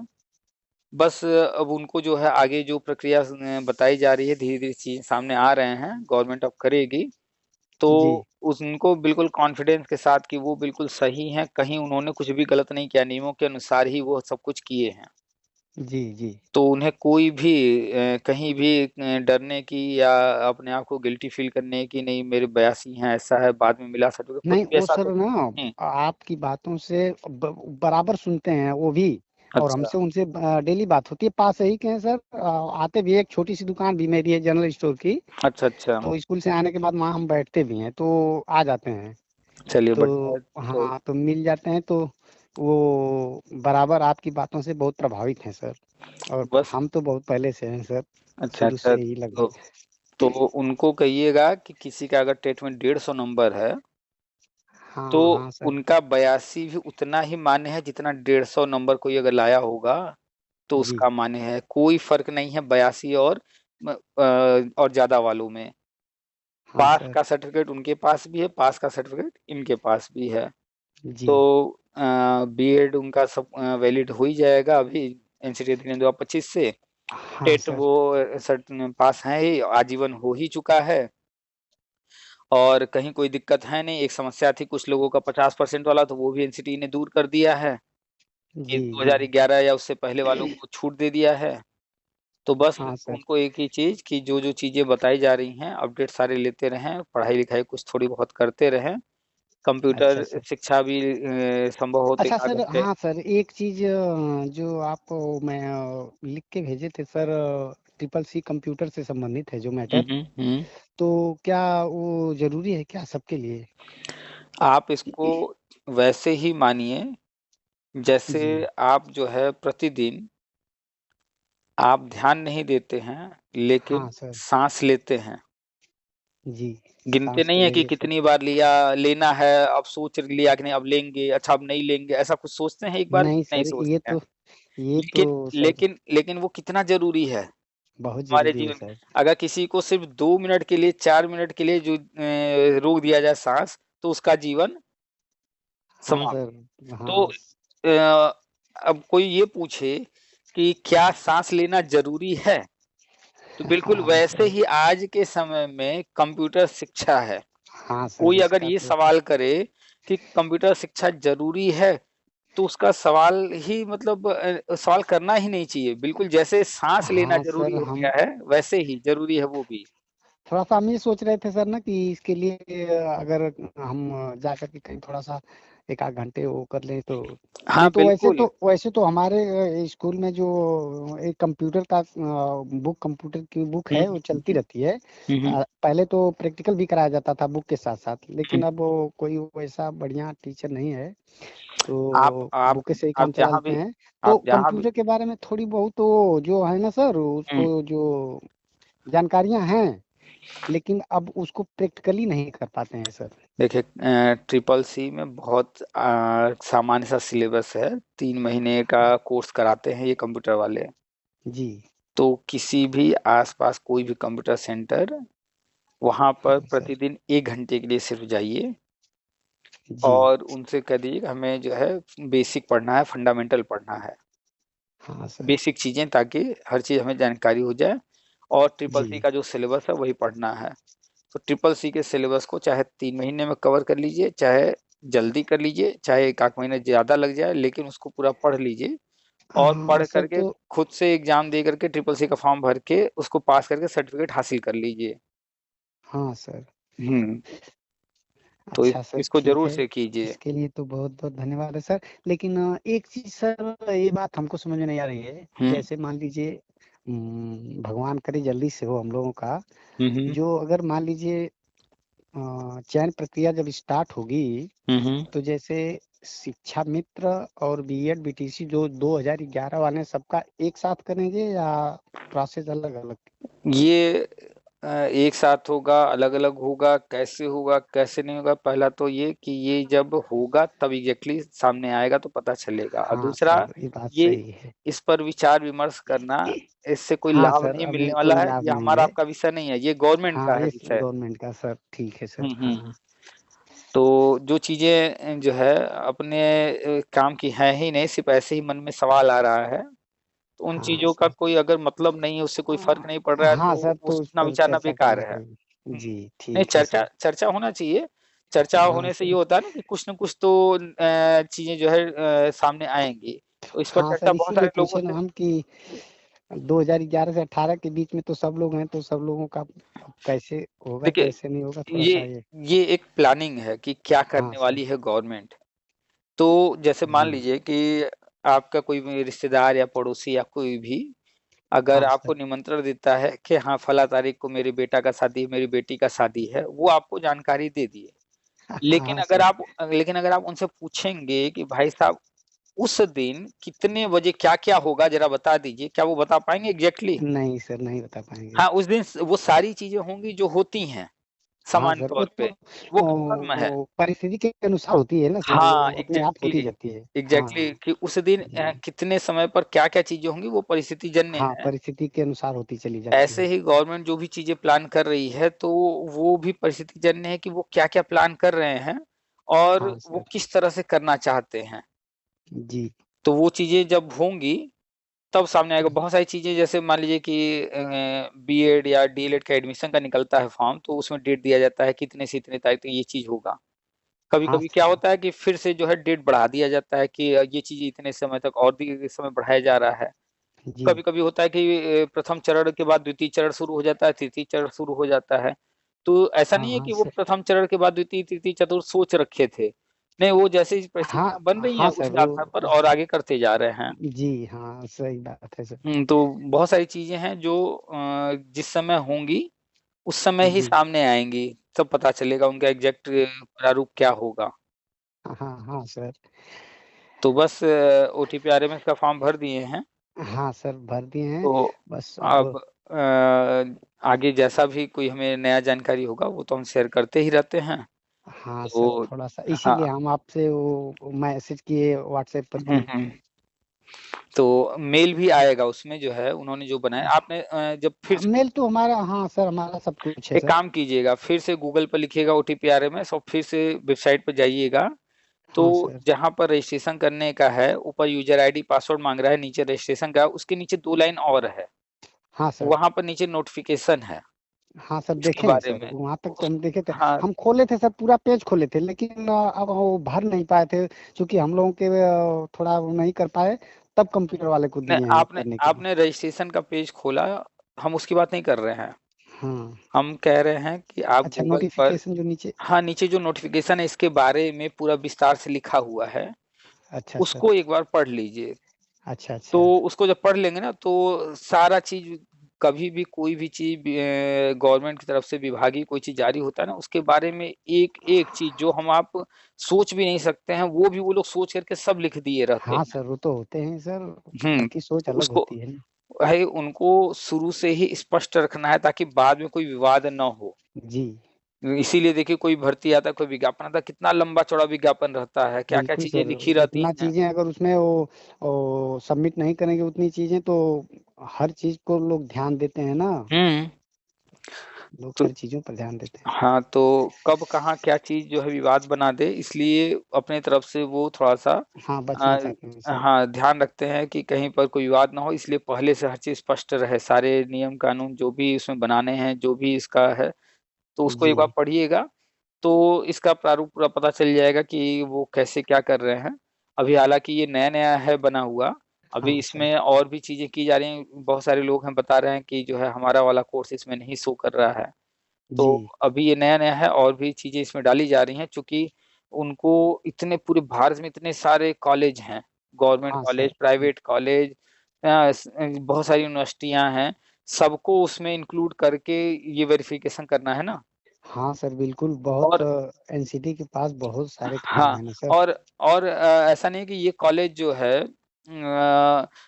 Speaker 1: बस अब उनको जो है आगे जो प्रक्रिया बताई जा रही है, धीरे-धीरे चीज़ सामने आ रहे हैं, गवर्नमेंट अब करेगी। तो
Speaker 2: जी।
Speaker 1: उनको बिल्कुल कॉन्फिडेंस के साथ कि वो बिल्कुल सही हैं, कहीं उन्होंने कुछ भी गलत नहीं किया, नियमों के अनुसार ही वो सब कुछ किए हैं।
Speaker 2: जी, जी।
Speaker 1: तो उन्हें कोई भी कहीं भी डरने की या अपने आप को गिल्टी फ़ील करने की नहीं, मेरे 82 हैं, ऐसा है, बाद में मिला सर्टिफ़िकेट, कुछ
Speaker 2: नहीं,
Speaker 1: भी
Speaker 2: वो
Speaker 1: ऐसा
Speaker 2: सर
Speaker 1: तो
Speaker 2: ना
Speaker 1: हुँ,
Speaker 2: आपकी बातों से बराबर सुनते हैं वो भी। और
Speaker 1: अच्छा,
Speaker 2: हमसे उनसे डेली बात होती है। पास ही के हैं सर। आते भी हैं, एक छोटी-सी दुकान भी मेरी है जनरल स्टोर की।
Speaker 1: अच्छा, अच्छा।
Speaker 2: तो स्कूल से आने के बाद वहाँ हम बैठते भी हैं, तो आ जाते हैं।
Speaker 1: चलिए बढ़िया
Speaker 2: तो
Speaker 1: है। तो
Speaker 2: हाँ, तो मिल जाते हैं, तो वो बराबर आपकी बातों से बहुत प्रभावित हैं सर। और
Speaker 1: बस
Speaker 2: हम तो बहुत पहले से हैं सर,
Speaker 1: अच्छा,
Speaker 2: शुरू
Speaker 1: अच्छा।
Speaker 2: से ही
Speaker 1: तो
Speaker 2: लगभग।
Speaker 1: तो उनको कहिएगा कि किसी का अगर टेट में 150 नंबर है, तो
Speaker 2: हाँ, हाँ सर।
Speaker 1: उनका 82 भी उतना ही मान्य है जितना 150 नंबर कोई अगर लाया होगा, तो
Speaker 2: जी।
Speaker 1: उसका मान्य है। कोई फ़र्क नहीं है 82 और ज़्यादा वालों में।
Speaker 2: हाँ
Speaker 1: पास
Speaker 2: सर।
Speaker 1: का सर्टिफ़िकेट उनके पास भी है, पास का सर्टिफ़िकेट इनके पास भी है।
Speaker 2: जी।
Speaker 1: तो बीएड उनका सब वैलिड हो ही जाएगा अभी एनसीटी अधिनियम 2025 से।
Speaker 2: हाँ
Speaker 1: टेट
Speaker 2: सर।
Speaker 1: वो सर्ट पास हैं ही, आजीवन हो ही चुका है। और कहीं कोई दिक्कत है नहीं। एक समस्या थी कुछ लोगों का 50% वाला, तो वो भी एनसीटी ने दूर कर दिया है कि
Speaker 2: जी, जी।
Speaker 1: 2011 या उससे पहले वालों को छूट दे दिया है। तो बस
Speaker 2: हाँ सर।
Speaker 1: उनको एक ही चीज़ कि जो-जो चीज़ें बताई जा रही हैं, अपडेट सारे लेते रहें, पढ़ाई-लिखाई कुछ थोड़ी बहुत करते रहें।
Speaker 2: अच्छा
Speaker 1: कंप्यूटर
Speaker 2: सर।
Speaker 1: शिक्षा भी संभव हो तो 1
Speaker 2: अच्छा
Speaker 1: आध
Speaker 2: सर,
Speaker 1: घंटे।
Speaker 2: हाँ सर, एक चीज़ जो आप मैं लिख के भेजे थे सर, ट्रिपल सी कंप्यूटर से संबंधित है जो
Speaker 1: हुँ,
Speaker 2: मैटर,
Speaker 1: हुँ, हुँ।
Speaker 2: तो क्या वो ज़रूरी है क्या सबके लिए?
Speaker 1: आप इसको वैसे ही मानिए जैसे
Speaker 2: जी।
Speaker 1: आप जो है प्रतिदिन आप ध्यान नहीं देते हैं,
Speaker 2: हाँ
Speaker 1: लेकिन
Speaker 2: सर।
Speaker 1: साँस लेते हैं।
Speaker 2: जी।
Speaker 1: गिनते
Speaker 2: साँस तो
Speaker 1: नहीं है
Speaker 2: ले
Speaker 1: कि
Speaker 2: लेते।
Speaker 1: कितनी बार लिया, लेना है, अब सोच लिया कि नहीं अब लेंगे, अच्छा अब नहीं लेंगे, ऐसा कुछ सोचते हैं एक बार?
Speaker 2: नहीं
Speaker 1: नहीं
Speaker 2: सर,
Speaker 1: सोचते हैं।
Speaker 2: ये तो
Speaker 1: लेकिन
Speaker 2: सर
Speaker 1: लेकिन लेकिन वो कितना ज़रूरी है
Speaker 2: बहुत
Speaker 1: हमारे
Speaker 2: ज़रूरी है
Speaker 1: जीवन में।
Speaker 2: सर।
Speaker 1: अगर किसी को सिर्फ़ 2 मिनट के लिए, 4 मिनट के लिए जो रोक दिया जाए साँस, तो उसका जीवन
Speaker 2: हाँ
Speaker 1: समाप्त।
Speaker 2: सर।
Speaker 1: तो
Speaker 2: हाँ।
Speaker 1: अब कोई ये पूछे कि क्या साँस लेना ज़रूरी है? तो बिल्कुल
Speaker 2: हाँ
Speaker 1: वैसे
Speaker 2: सर।
Speaker 1: ही आज के समय में कंप्यूटर शिक्षा है।
Speaker 2: हाँ सर,
Speaker 1: कोई अगर
Speaker 2: इसका
Speaker 1: ये
Speaker 2: तो
Speaker 1: सवाल करे कि कंप्यूटर शिक्षा ज़रूरी है, तो उसका सवाल ही मतलब सवाल करना ही नहीं चाहिए। बिल्कुल जैसे साँस लेना
Speaker 2: हाँ
Speaker 1: ज़रूरी
Speaker 2: सर,
Speaker 1: हो
Speaker 2: हम
Speaker 1: गया है, वैसे ही ज़रूरी है वो भी।
Speaker 2: थोड़ा-सा हम ये सोच रहे थे सर ना कि इसके लिए अगर हम जा कर के कहीं थोड़ा-सा 1 आध घंटे वो कर लें तो।
Speaker 1: हाँ,
Speaker 2: नहीं तो
Speaker 1: बिल्कुल।
Speaker 2: वैसे तो हमारे स्कूल में जो एक कंप्यूटर का बुक कंप्यूटर की बुक
Speaker 1: हुँ,
Speaker 2: है वो चलती
Speaker 1: हुँ,
Speaker 2: रहती है।
Speaker 1: हुँ, हुँ,
Speaker 2: पहले तो प्रैक्टिकल भी कराया जाता था बुक के साथ-साथ,
Speaker 1: हुँ।
Speaker 2: लेकिन अब वो कोई वैसा बढ़िया टीचर नहीं है,
Speaker 1: आप
Speaker 2: तो
Speaker 1: आप
Speaker 2: बुक से ही
Speaker 1: आप
Speaker 2: काम चला
Speaker 1: जहाँ
Speaker 2: लेते
Speaker 1: भी
Speaker 2: हैं। तो
Speaker 1: आप जहाँ भी
Speaker 2: कंप्यूटर के बारे में थोड़ी बहुत वो जो है ना सर,
Speaker 1: हुँ।
Speaker 2: उसको जो जानकारियाँ हैं, लेकिन अब उसको प्रैक्टिकली नहीं कर पाते हैं सर।
Speaker 1: देखिए ट्रिपल सी में बहुत सामान्य सा सिलेबस है। 3 महीने का कोर्स कराते हैं ये कंप्यूटर वाले।
Speaker 2: जी।
Speaker 1: तो किसी भी आस-पास कोई भी कंप्यूटर सेंटर, वहाँ पर
Speaker 2: हाँ सर।
Speaker 1: प्रतिदिन 1 घंटे के लिए सिर्फ जाइए
Speaker 2: जी।
Speaker 1: और उनसे कह दीजिए कि हमें जो है बेसिक पढ़ना है, फंडामेंटल पढ़ना है।
Speaker 2: हाँ सर।
Speaker 1: बेसिक चीज़ें ताकि हर चीज़ हमें जानकारी हो जाए और ट्रिपल सी
Speaker 2: जी।
Speaker 1: का जो सिलेबस है वही पढ़ना है। तो ट्रिपल सी के सिलेबस को चाहे 3 महीने में कवर कर लीजिए, चाहे जल्दी कर लीजिए, चाहे 1 आध महीने ज़्यादा लग जाए, लेकिन उसको पूरा पढ़ लीजिए और
Speaker 2: हाँ
Speaker 1: पढ़
Speaker 2: सर,
Speaker 1: करके
Speaker 2: तो
Speaker 1: खुद से एग्ज़ाम दे करके ट्रिपल सी का फॉर्म भर के उसको पास करके सर्टिफ़िकेट हासिल कर लीजिए।
Speaker 2: हाँ सर।
Speaker 1: हुँ, तो
Speaker 2: अच्छा सर,
Speaker 1: इसको
Speaker 2: ठीक
Speaker 1: ज़रूर
Speaker 2: है।
Speaker 1: से कीजिए।
Speaker 2: इसके लिए तो बहुत-बहुत धन्यवाद है सर। लेकिन एक चीज़ सर, ये बात हमको समझ में नहीं आ रही है।
Speaker 1: हुँ।
Speaker 2: जैसे मान लीजिए भगवान करे जल्दी से हो हम लोगों का,
Speaker 1: हुँ, हुँ।
Speaker 2: जो अगर मान लीजिए चयन प्रक्रिया जब स्टार्ट होगी,
Speaker 1: हुँ, हुँ।
Speaker 2: तो जैसे शिक्षा मित्र और बीएड बीटीसी जो 2011 वाले हैं, सबका एक साथ करेंगे या प्रोसेस अलग-अलग?
Speaker 1: ये एक साथ होगा, अलग-अलग होगा, कैसे नहीं होगा, पहला तो ये कि ये जब होगा तब एग्ज़ैक्टली सामने आएगा तो पता चलेगा और
Speaker 2: हाँ
Speaker 1: दूसरा
Speaker 2: सर, ये बात
Speaker 1: ये
Speaker 2: सही है।
Speaker 1: इस पर विचार-विमर्श करना, इससे कोई
Speaker 2: हाँ
Speaker 1: लाभ
Speaker 2: सर,
Speaker 1: नहीं
Speaker 2: अभी
Speaker 1: मिलने वाला
Speaker 2: कोई
Speaker 1: है,
Speaker 2: लाभ
Speaker 1: ये
Speaker 2: नहीं है।
Speaker 1: हमारा-आपका विषय नहीं है, ये गवर्नमेंट का
Speaker 2: हाँ,
Speaker 1: है
Speaker 2: ये
Speaker 1: विषय।
Speaker 2: गवर्नमेंट का सर, ठीक है सर।
Speaker 1: हुँ, हुँ।
Speaker 2: हाँ,
Speaker 1: तो जो चीज़ें जो है अपने काम की हैं ही नहीं, सिर्फ़ ऐसे ही मन में सवाल आ रहा है, तो उन
Speaker 2: हाँ
Speaker 1: चीज़ों का
Speaker 2: सर।
Speaker 1: कोई अगर मतलब नहीं है, उससे कोई फ़र्क नहीं पड़ रहा है,
Speaker 2: हाँ
Speaker 1: तो
Speaker 2: सर, तो उस
Speaker 1: उतना
Speaker 2: पर
Speaker 1: विचारना
Speaker 2: चर्चा
Speaker 1: बेकार
Speaker 2: करना
Speaker 1: है।
Speaker 2: पड़ेगी।
Speaker 1: हुँ।
Speaker 2: जी,
Speaker 1: नहीं,
Speaker 2: ठीक है
Speaker 1: चर्चा
Speaker 2: सर।
Speaker 1: चर्चा होना चाहिए। चर्चा
Speaker 2: हाँ
Speaker 1: होने से ये
Speaker 2: सर।
Speaker 1: होता है ना कि कुछ न कुछ तो चीज़ें जो है सामने आएँगी। तो इस पर
Speaker 2: हाँ
Speaker 1: चर्चा
Speaker 2: सर,
Speaker 1: बहुत
Speaker 2: इसीलिए
Speaker 1: सारे लोगों
Speaker 2: पूछे ना
Speaker 1: से।
Speaker 2: हम कि 2011 से 18 के बीच में तो सब लोग हैं, तो सब लोगों का अब कैसे होगा,
Speaker 1: देखिए,
Speaker 2: कैसे नहीं होगा,
Speaker 1: ये
Speaker 2: थोड़ा-सा ये।
Speaker 1: ये एक प्लानिंग है कि क्या
Speaker 2: हाँ
Speaker 1: करने
Speaker 2: सर।
Speaker 1: वाली है गवर्नमेंट। तो जैसे मान
Speaker 2: जी।
Speaker 1: लीजिए कि आपका कोई भी रिश्तेदार या पड़ोसी या कोई भी अगर
Speaker 2: हाँ सर।
Speaker 1: आपको निमंत्रण देता है कि हाँ, फला तारीख को मेरे बेटा का शादी है, मेरी बेटी का शादी है, वो आपको जानकारी दे दिए।
Speaker 2: हाँ सर।
Speaker 1: लेकिन अगर आप उनसे पूछेंगे कि भाई साहब उस दिन कितने बजे क्या-क्या होगा ज़रा बता दीजिए, क्या वो बता पाएँगे एग्ज़ैक्टली?
Speaker 2: नहीं सर, नहीं बता पाएँगे।
Speaker 1: हाँ, उस दिन वो सारी चीज़ें होंगी जो होती हैं,
Speaker 2: हाँ
Speaker 1: सामान्य
Speaker 2: सर, वो
Speaker 1: तौर
Speaker 2: तो
Speaker 1: पे, वो कन्फर्म है।
Speaker 2: वो परिस्थिति के अनुसार होती है ना सर,
Speaker 1: हाँ,
Speaker 2: वो अपने आप होती
Speaker 1: एग्ज़ैक्टली,
Speaker 2: जाती है।
Speaker 1: एग्ज़ैक्टली
Speaker 2: हाँ।
Speaker 1: कि उस दिन
Speaker 2: जी।
Speaker 1: कितने समय पर क्या-क्या चीज़ें होंगी वो परिस्थितिजन्य
Speaker 2: हाँ,
Speaker 1: है।
Speaker 2: परिस्थिति के अनुसार होती चली जाती
Speaker 1: ऐसे
Speaker 2: है।
Speaker 1: ही गवर्नमेंट जो भी चीज़ें प्लान कर रही है, तो वो भी परिस्थितिजन्य है कि वो क्या-क्या प्लान कर रहे हैं और
Speaker 2: हाँ
Speaker 1: वो
Speaker 2: सर।
Speaker 1: किस तरह से करना चाहते हैं।
Speaker 2: जी।
Speaker 1: तो वो चीज़ें जब होंगी, तब सामने आएगा। बहुत सारी चीज़ें जैसे मान लीजिए कि बीएड या डीएलएड का एडमिशन का निकलता है फॉर्म, तो उसमें डेट दिया जाता है कि इतने से इतने तारीख तक ये चीज़ होगा।
Speaker 2: हाँ
Speaker 1: कभी-कभी क्या
Speaker 2: सर।
Speaker 1: होता है कि फिर से जो है डेट बढ़ा दिया जाता है कि ये चीज़ इतने समय तक और भी समय बढ़ाया जा रहा है।
Speaker 2: जी।
Speaker 1: कभी-कभी होता है कि प्रथम चरण के बाद द्वितीय चरण शुरू हो जाता है, तृतीय चरण शुरू हो जाता है। तो ऐसा
Speaker 2: हाँ,
Speaker 1: नहीं है
Speaker 2: हाँ
Speaker 1: कि वो
Speaker 2: सर।
Speaker 1: प्रथम चरण के बाद द्वितीय, तृतीय, चतुर्थ सोच रखे थे। नहीं, वो जैसे ही
Speaker 2: हाँ,
Speaker 1: परिस्थितियाँ बन रही हैं,
Speaker 2: हाँ
Speaker 1: उस
Speaker 2: सर,
Speaker 1: आधार पर
Speaker 2: वो
Speaker 1: और आगे करते जा रहे हैं।
Speaker 2: जी, हाँ, सही बात है सर।
Speaker 1: तो बहुत सारी चीज़ें हैं जो जिस समय होंगी, उस समय ही
Speaker 2: जी।
Speaker 1: सामने आएँगी, तब पता चलेगा उनका एग्ज़ैक्ट प्रारूप क्या होगा।
Speaker 2: हाँ, हाँ, हाँ सर।
Speaker 1: तो बस ओटीपी आरएमएस का फॉर्म भर दिए हैं,
Speaker 2: हाँ सर, भर दिए हैं।
Speaker 1: तो
Speaker 2: बस अब
Speaker 1: अब आगे जैसा भी कोई हमें नया जानकारी होगा, वो तो हम शेयर करते ही रहते हैं।
Speaker 2: हाँ सर,
Speaker 1: तो
Speaker 2: थोड़ा-सा
Speaker 1: हाँ,
Speaker 2: इसीलिए हम आपसे वो मैसेज किए व्हाट्सएप पर
Speaker 1: हुँ,
Speaker 2: कि
Speaker 1: हुँ। तो मेल भी आएगा उसमें जो है उन्होंने जो बनाया आपने जब फिर से
Speaker 2: मेल तो हमारा, हाँ सर, हमारा सब कुछ है
Speaker 1: एक
Speaker 2: सर।
Speaker 1: काम कीजिएगा, फिर से गूगल पे लिखिएगा ओटीपी आरएमएस और फिर से वेबसाइट पे जाइएगा,
Speaker 2: हाँ
Speaker 1: तो
Speaker 2: सर।
Speaker 1: जहाँ पर रजिस्ट्रेशन करने का है, ऊपर यूज़र आईडी पासवर्ड माँग रहा है, नीचे रजिस्ट्रेशन का, उसके नीचे 2 लाइन और है,
Speaker 2: हाँ सर।
Speaker 1: वहाँ पर नीचे नोटिफ़िकेशन है,
Speaker 2: हाँ सर,
Speaker 1: इसके
Speaker 2: देखे ना
Speaker 1: बारे
Speaker 2: सर,
Speaker 1: में।
Speaker 2: वहाँ तक तो
Speaker 1: उस
Speaker 2: हम देखे थे।
Speaker 1: हाँ,
Speaker 2: हम खोले थे सर, पूरा पेज खोले थे, लेकिन अब वो भर नहीं पाए थे, चूँकि हम लोगों के थोड़ा वो नहीं कर पाए, तब कंप्यूटर वाले को
Speaker 1: नहीं
Speaker 2: दिए हैं
Speaker 1: आपने
Speaker 2: करने के लिए।
Speaker 1: आपने रजिस्ट्रेशन का पेज खोला, हम उसकी बात नहीं कर रहे हैं।
Speaker 2: हाँ।
Speaker 1: हम कह रहे हैं कि आप
Speaker 2: अच्छा,
Speaker 1: गूगल पर
Speaker 2: नोटिफ़िकेशन जो नीचे।
Speaker 1: हाँ, नीचे जो नोटिफ़िकेशन है इसके बारे में पूरा विस्तार से लिखा हुआ है,
Speaker 2: अच्छा सर।
Speaker 1: उसको एक बार पढ़ लीजिए।
Speaker 2: अच्छा,
Speaker 1: तो
Speaker 2: अच्छा।
Speaker 1: उसको जब पढ़ लेंगे ना तो सारा चीज़ कभी भी कोई भी चीज़ गवर्नमेंट की तरफ से विभागीय कोई चीज़ जारी होता है ना, उसके बारे में एक-एक चीज़ जो हम आप सोच भी नहीं सकते हैं, वो भी वो लोग सोच करके सब लिख दिए रहते
Speaker 2: हाँ
Speaker 1: हैं।
Speaker 2: सर, वो तो होते हैं सर,
Speaker 1: हुँ,
Speaker 2: सबकी सोच
Speaker 1: तो
Speaker 2: अलग
Speaker 1: उसको
Speaker 2: होती है ना।
Speaker 1: भाई उनको शुरू से ही स्पष्ट रखना है ताकि बाद में कोई विवाद ना हो।
Speaker 2: जी,
Speaker 1: इसीलिए देखिए कोई भर्ती आता है, कोई विज्ञापन आता है, कितना लंबा-चौड़ा विज्ञापन रहता है, क्या-क्या
Speaker 2: बिल्कुल
Speaker 1: चीज़ें
Speaker 2: सर,
Speaker 1: लिखी रहती
Speaker 2: उतना
Speaker 1: हैं।
Speaker 2: चीज़ें अगर उसमें वो सबमिट नहीं करेंगे उतनी चीज़ें, तो हर चीज़ को लोग ध्यान देते हैं ना,
Speaker 1: हुँ,
Speaker 2: लोग
Speaker 1: तो
Speaker 2: हर चीज़ों पर ध्यान देते हैं।
Speaker 1: हाँ, तो कब कहाँ क्या चीज़ जो है विवाद बना दे इसलिए अपनी तरफ से वो थोड़ा-सा
Speaker 2: हाँ, बचना चाहते हैं सर।
Speaker 1: हाँ, ध्यान रखते हैं कि कहीं पर कोई विवाद ना हो इसलिए पहले से हर चीज़ स्पष्ट रहे, सारे नियम कानून जो भी उसमें बनाने हैं, जो भी इसका है, तो उसको एक बार
Speaker 2: जी,
Speaker 1: पढ़िएगा, तो इसका प्रारूप पूरा पता चल जाएगा कि वो कैसे क्या कर रहे हैं। अभी हालाँकि ये नया-नया है बना हुआ, अभी
Speaker 2: हाँ सर।
Speaker 1: इसमें और भी चीज़ें की जा रही हैं, बहुत सारे लोग हैं बता रहे हैं कि जो है हमारा वाला कोर्स इसमें नहीं शो कर रहा है। तो
Speaker 2: जी,
Speaker 1: अभी ये नया-नया है और भी चीज़ें इसमें डाली जा रही हैं, चूँकि उनको इतने पूरे भारत में इतने सारे कॉलेज हैं, गवर्नमेंट
Speaker 2: हाँ
Speaker 1: कॉलेज,
Speaker 2: सर।
Speaker 1: प्राइवेट कॉलेज बहुत सारी यूनिवर्सिटियाँ हैं, सबको उसमें इंक्लूड करके ये वेरिफ़िकेशन करना है ना।
Speaker 2: हाँ सर, बिल्कुल बहुत
Speaker 1: और
Speaker 2: एनसीटी के पास बहुत सारे काम
Speaker 1: हाँ,
Speaker 2: हैं ना सर।
Speaker 1: और ऐसा नहीं है कि ये कॉलेज जो है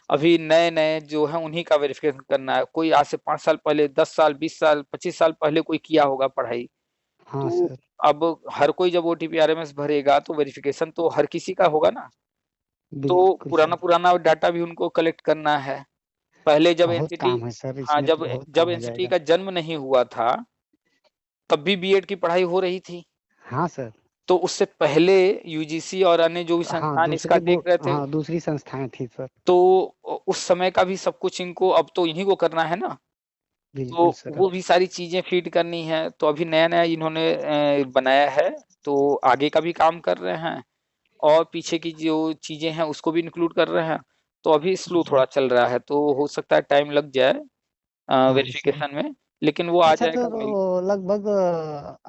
Speaker 1: अभी नए-नए जो हैं उन्हीं का वेरिफ़िकेशन करना है। कोई आज से 5 साल पहले, 10 साल, 20 साल, 25 साल पहले कोई किया होगा पढ़ाई।
Speaker 2: हाँ
Speaker 1: तो
Speaker 2: सर,
Speaker 1: अब हर कोई जब ओटीपी आरएमएस भरेगा तो वेरिफ़िकेशन तो हर किसी का होगा ना। तो
Speaker 2: बिल्कुल सर।
Speaker 1: पुराना-पुराना डाटा भी उनको कलेक्ट करना है। पहले जब
Speaker 2: बहुत
Speaker 1: एनसीटी
Speaker 2: काम है सर,
Speaker 1: हाँ,
Speaker 2: इसमें तो
Speaker 1: जब
Speaker 2: बहुत
Speaker 1: जब
Speaker 2: काम हो
Speaker 1: एनसीटी
Speaker 2: जाएगा।
Speaker 1: का जन्म नहीं हुआ था, तब भी बीएड की पढ़ाई हो रही थी।
Speaker 2: हाँ सर।
Speaker 1: तो उससे पहले यूजीसी और अन्य जो भी
Speaker 2: हाँ,
Speaker 1: संस्थान इसका देख रहे थे,
Speaker 2: दूसरी संस्थाएँ थी सर।
Speaker 1: तो उस समय का भी सब कुछ इनको अब तो इन्हीं को करना है ना। तो
Speaker 2: बिल्कुल सर।
Speaker 1: वो भी सारी चीज़ें फ़ीड करनी है, तो अभी नया-नया इन्होंने बनाया है, तो आगे का भी काम कर रहे हैं और पीछे की जो चीज़ें हैं उसको भी इंक्लूड कर रहे हैं। तो अभी स्लो
Speaker 2: जी।
Speaker 1: थोड़ा चल रहा है, तो हो सकता है टाइम लग जाए
Speaker 2: हाँ सर।
Speaker 1: वेरिफ़िकेशन में, लेकिन वो आ
Speaker 2: अच्छा
Speaker 1: जाएगा
Speaker 2: तो
Speaker 1: मिल
Speaker 2: लगभग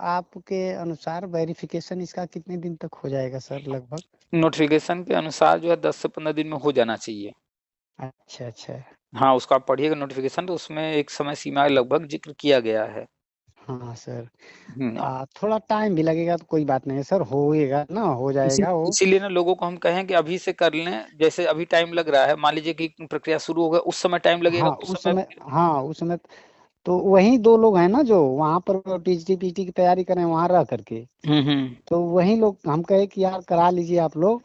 Speaker 2: आपके अनुसार वेरिफ़िकेशन इसका कितने दिन तक हो जाएगा सर लगभग?
Speaker 1: नोटिफ़िकेशन के अनुसार जो है 10 से 15 दिन में हो जाना चाहिए।
Speaker 2: अच्छा, अच्छा।
Speaker 1: हाँ, उसको आप पढ़िएगा नोटिफ़िकेशन तो उसमें एक समय सीमा लगभग ज़िक्र किया गया है।
Speaker 2: हाँ सर।
Speaker 1: हुँ,
Speaker 2: थोड़ा टाइम भी लगेगा तो कोई बात नहीं है सर, होएगा ना, हो जाएगा वो।
Speaker 1: इसीलिए ना लोगों को हम कहें कि अभी से कर लें, जैसे अभी टाइम लग रहा है, मान लीजिए कि प्रक्रिया शुरू हो गया, उस समय टाइम लगेगा तो उस समय फिर
Speaker 2: हाँ, उस समय तो वही 2 लोग हैं ना जो वहाँ पर टीजीटी-पीटी की तैयारी कर रहे हैं वहाँ रह करके।
Speaker 1: हुँ, हुँ।
Speaker 2: तो वही लोग हम कहे कि यार करा लीजिए आप लोग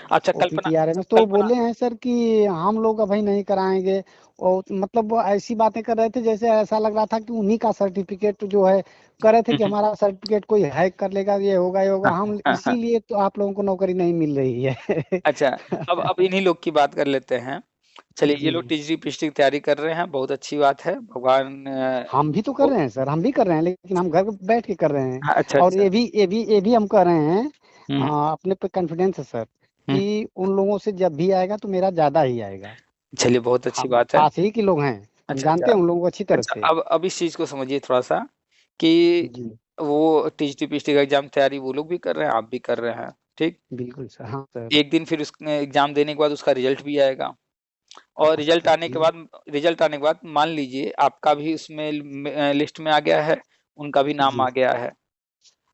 Speaker 1: अच्छा
Speaker 2: ओपीटीआरएमएस, तो वो
Speaker 1: कल्पना
Speaker 2: बोले हैं सर कि हम लोग अभी नहीं कराएँगे और मतलब वो ऐसी बातें कर रहे थे जैसे ऐसा लग रहा था कि उन्हीं का सर्टिफ़िकेट जो है कह रहे थे
Speaker 1: हुँ,
Speaker 2: कि
Speaker 1: हुँ।
Speaker 2: हमारा सर्टिफ़िकेट कोई हैक कर लेगा, ये होगा, हम इसीलिए तो आप लोगों को नौकरी नहीं मिल रही है।
Speaker 1: अच्छा, अब इन्हीं लोग की बात कर लेते हैं। चलिए ये
Speaker 2: जी।
Speaker 1: लोग टीजी-पीटी की तैयारी कर रहे हैं, बहुत अच्छी बात है। भगवान
Speaker 2: हम भी तो कर
Speaker 1: को
Speaker 2: रहे हैं सर, हम भी कर रहे हैं, लेकिन हम घर बैठ के कर रहे हैं।
Speaker 1: हाँ, अच्छा,
Speaker 2: और
Speaker 1: अच्छा।
Speaker 2: ये भी हम कह रहे हैं
Speaker 1: हुँ,
Speaker 2: अपने पे कॉन्फिडेंस है सर
Speaker 1: हुँ।
Speaker 2: कि उन लोगों से जब भी आएगा तो मेरा ज़्यादा ही आएगा।
Speaker 1: चलिए बहुत अच्छी
Speaker 2: हम
Speaker 1: बात है।
Speaker 2: पास ही के लोग हैं, हम
Speaker 1: अच्छा,
Speaker 2: जानते
Speaker 1: अच्छा।
Speaker 2: हैं उन लोगों को अच्छी तरह
Speaker 1: अच्छा,
Speaker 2: से।
Speaker 1: अब इस चीज़ को समझिए थोड़ा-सा कि
Speaker 2: जी,
Speaker 1: वो टीजी-पीटी का एग्ज़ाम तैयारी वो लोग भी कर रहे हैं, आप भी कर रहे हैं, ठीक?
Speaker 2: बिल्कुल सर। हाँ सर।
Speaker 1: एक दिन फिर एग्ज़ाम देने के बाद उसका रिज़ल्ट भी आएगा और
Speaker 2: हाँ सर, जी।
Speaker 1: रिज़ल्ट आने के बाद मान लीजिए आपका भी उसमें लिस्ट में आ गया है, उनका भी नाम
Speaker 2: जी,
Speaker 1: आ गया है।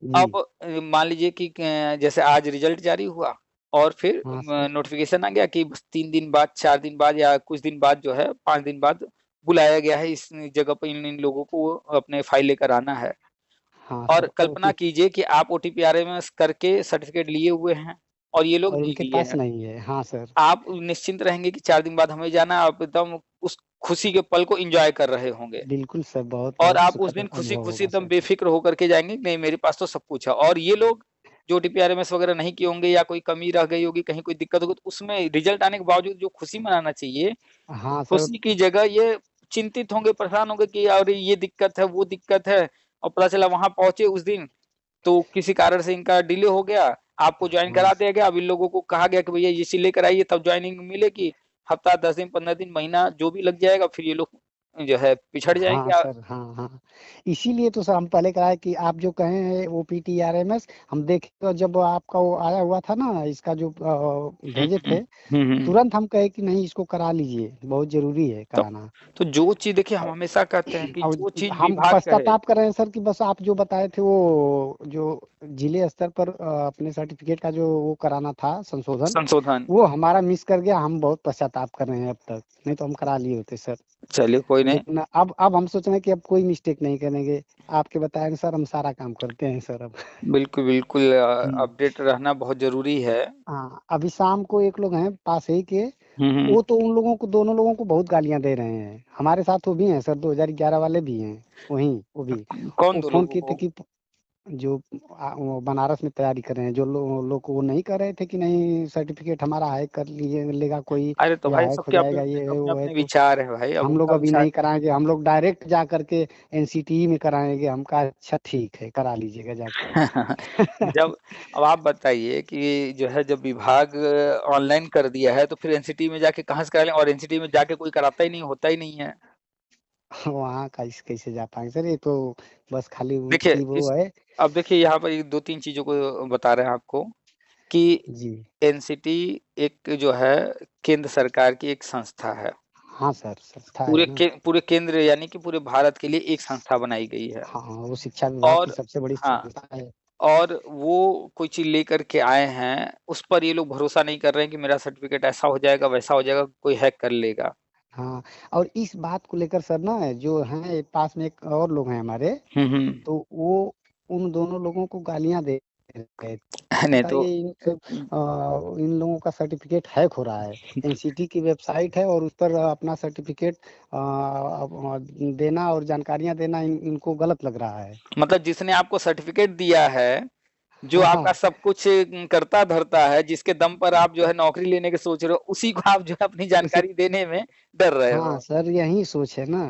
Speaker 2: जी।
Speaker 1: अब मान लीजिए कि जैसे आज रिज़ल्ट जारी हुआ और फिर
Speaker 2: हाँ सर।
Speaker 1: नोटिफ़िकेशन आ गया कि बस 3 दिन बाद, 4 दिन बाद या कुछ दिन बाद जो है 5 दिन बाद बुलाया गया है इस जगह पे इन लोगों को अपने फ़ाइल लेकर आना है।
Speaker 2: हाँ
Speaker 1: और
Speaker 2: सर,
Speaker 1: कल्पना कीजिए कि आप ओटीपी आरएमएस करके सर्टिफ़िकेट लिए हुए हैं और ये लोग
Speaker 2: और
Speaker 1: नहीं
Speaker 2: उनके
Speaker 1: लिए
Speaker 2: पास
Speaker 1: हैं।
Speaker 2: नहीं है। हाँ सर।
Speaker 1: आप निश्चिंत रहेंगे कि 4 दिन बाद हमें जाना है, आप एकदम उस खुशी के पल को एन्जॉय कर रहे होंगे।
Speaker 2: बिल्कुल सर,
Speaker 1: और
Speaker 2: बहुत
Speaker 1: आप उस
Speaker 2: सुखद
Speaker 1: दिन
Speaker 2: अनुभव
Speaker 1: खुशी-खुशी
Speaker 2: होगा
Speaker 1: एकदम
Speaker 2: सर।
Speaker 1: बेफ़िक्र होकर के जाएँगे, नहीं मेरे पास तो सब कुछ है और ये लोग जो टीपीआरएमएस वग़ैरह नहीं किए होंगे या कोई कमी रह गई होगी, कहीं कोई दिक्कत होगी, तो उसमें रिज़ल्ट आने के बावजूद जो खुशी मनाना चाहिए,
Speaker 2: हाँ सर।
Speaker 1: खुशी की जगह ये चिंतित होंगे, परेशान होंगे कि अरे ये दिक्कत है, वो दिक्कत है और पता चला वहाँ पहुँचे उस दिन, तो किसी कारण से इनका डिले हो गया, आपको जॉइन
Speaker 2: हाँ
Speaker 1: करा
Speaker 2: स
Speaker 1: दिया गया, अब इन लोगों को कहा गया कि भैया इसी लेकर आइए तब जॉइनिंग मिलेगी। हफ़्ता, 10 दिन, 15 दिन, महीना जो भी लग जाएगा, फिर ये लोग जो है पिछड़
Speaker 2: हाँ
Speaker 1: जाएँगे।
Speaker 2: सर, हाँ, हाँ। इसीलिए तो सर हम पहले कराए कि आप जो कहे हैं ओपीटीआरएमएस हम देखें तो जब आपका वो आया हुआ था ना इसका जो
Speaker 1: हुँ,
Speaker 2: भेजे
Speaker 1: हुँ।
Speaker 2: थे,
Speaker 1: हुँ, हुँ।
Speaker 2: तुरंत हम कहे कि नहीं इसको करा लीजिए, बहुत ज़रूरी है
Speaker 1: तो
Speaker 2: कराना।
Speaker 1: तो जो चीज़ देखिए हम
Speaker 2: अ,
Speaker 1: हमेशा कहते हैं कि
Speaker 2: और
Speaker 1: जो चीज़
Speaker 2: हम
Speaker 1: विभाग कहे
Speaker 2: पश्चाताप कर रहे हैं सर कि बस आप जो बताए थे वो जो जिले स्तर पर अपने सर्टिफ़िकेट का जो वो कराना था संशोधन,
Speaker 1: संशोधन,
Speaker 2: वो हमारा मिस कर गया, हम बहुत पश्चाताप कर रहे हैं अब तक, नहीं तो हम करा लिए होते सर।
Speaker 1: चलिए कोई नहीं।
Speaker 2: लेकिन अब हम सोच रहे हैं कि अब कोई मिस्टेक नहीं करेंगे। आपके बताए अनुसार हम सारा काम करते हैं सर अब।
Speaker 1: बिल्कुल, बिल्कुल
Speaker 2: हुँ।
Speaker 1: अपडेट रहना बहुत ज़रूरी है।
Speaker 2: हाँ, अभी शाम को एक लोग हैं पास ही के,
Speaker 1: हुँ, हुँ।
Speaker 2: वो तो उन लोगों को दोनों लोगों को बहुत गालियाँ दे रहे हैं। हमारे साथ वो भी हैं सर 2011 वाले भी हैं, वहीं वो भी।
Speaker 1: कौन
Speaker 2: वो
Speaker 1: 2
Speaker 2: फ़ोन
Speaker 1: लोगों
Speaker 2: किए थे
Speaker 1: को?
Speaker 2: कि जो वो बनारस में तैयारी कर रहे हैं, जो लोग को वो नहीं कह रहे थे कि नहीं सर्टिफ़िकेट हमारा हैक कर लिए लेगा कोई
Speaker 1: अरे तो
Speaker 2: या
Speaker 1: भाई
Speaker 2: हैक हो
Speaker 1: सबके
Speaker 2: जाएगा, ये है, वो है,
Speaker 1: अपने-अपने
Speaker 2: तो
Speaker 1: विचार है भाई, अब
Speaker 2: हम लोग
Speaker 1: उनका
Speaker 2: अभी
Speaker 1: विचार
Speaker 2: नहीं कराएँगे, हम लोग डायरेक्ट जा कर के एनसीटीई में कराएँगे। हम कहा अच्छा ठीक है, करा लीजिएगा जाके।
Speaker 1: जब अब आप बताइए कि जो है जब विभाग ऑनलाइन कर दिया है, तो फिर एनसीटी में जाके कहाँ से करा लें और एनसीटी में जाके कोई कराता ही नहीं, होता ही नहीं है।
Speaker 2: वहाँ कैसे जा पाएँगे सर, ये तो बस खाली
Speaker 1: देखिए
Speaker 2: उनकी वो
Speaker 1: इस
Speaker 2: है।
Speaker 1: अब देखिए यहाँ पर ये 2-3 चीज़ों को बता रहे हैं आपको कि
Speaker 2: जी।
Speaker 1: एनसीटी एक जो है केंद्र सरकार की एक संस्था है।
Speaker 2: हाँ सर, संस्था है ना।
Speaker 1: पूरे केंद्र यानी कि पूरे भारत के लिए एक संस्था बनाई गई है।
Speaker 2: हाँ, वो शिक्षा विभाग की
Speaker 1: और
Speaker 2: सबसे बड़ी
Speaker 1: हाँ,
Speaker 2: संस्था है।
Speaker 1: और वो कोई चीज़ लेकर के आए हैं, उस पर ये लोग भरोसा नहीं कर रहे हैं कि मेरा सर्टिफ़िकेट ऐसा हो जाएगा, वैसा हो जाएगा, कोई हैक कर लेगा।
Speaker 2: हाँ, और इस बात को लेकर सर ना जो हैं पास में एक और लोग हैं हमारे,
Speaker 1: हुँ, हुँ।
Speaker 2: तो वो उन दोनों लोगों को गालियाँ दे रहे थे।
Speaker 1: नहीं तो
Speaker 2: बताइए इन लोगों का सर्टिफिकेट हैक हो रहा है। एनसीटी की वेबसाइट है और उस पर अपना सर्टिफिकेट देना और जानकारियाँ देना इनको गलत लग रहा है।
Speaker 1: मतलब जिसने आपको सर्टिफ़िकेट दिया है, जो
Speaker 2: हाँ,
Speaker 1: आपका
Speaker 2: हाँ।
Speaker 1: सब कुछ करता-धरता है, जिसके दम पर आप जो है नौकरी लेने की सोच रहे हो, उसी को आप जो है अपनी
Speaker 2: उसी
Speaker 1: जानकारी देने में डर रहे
Speaker 2: हाँ,
Speaker 1: हो।
Speaker 2: सर यही सोच है ना,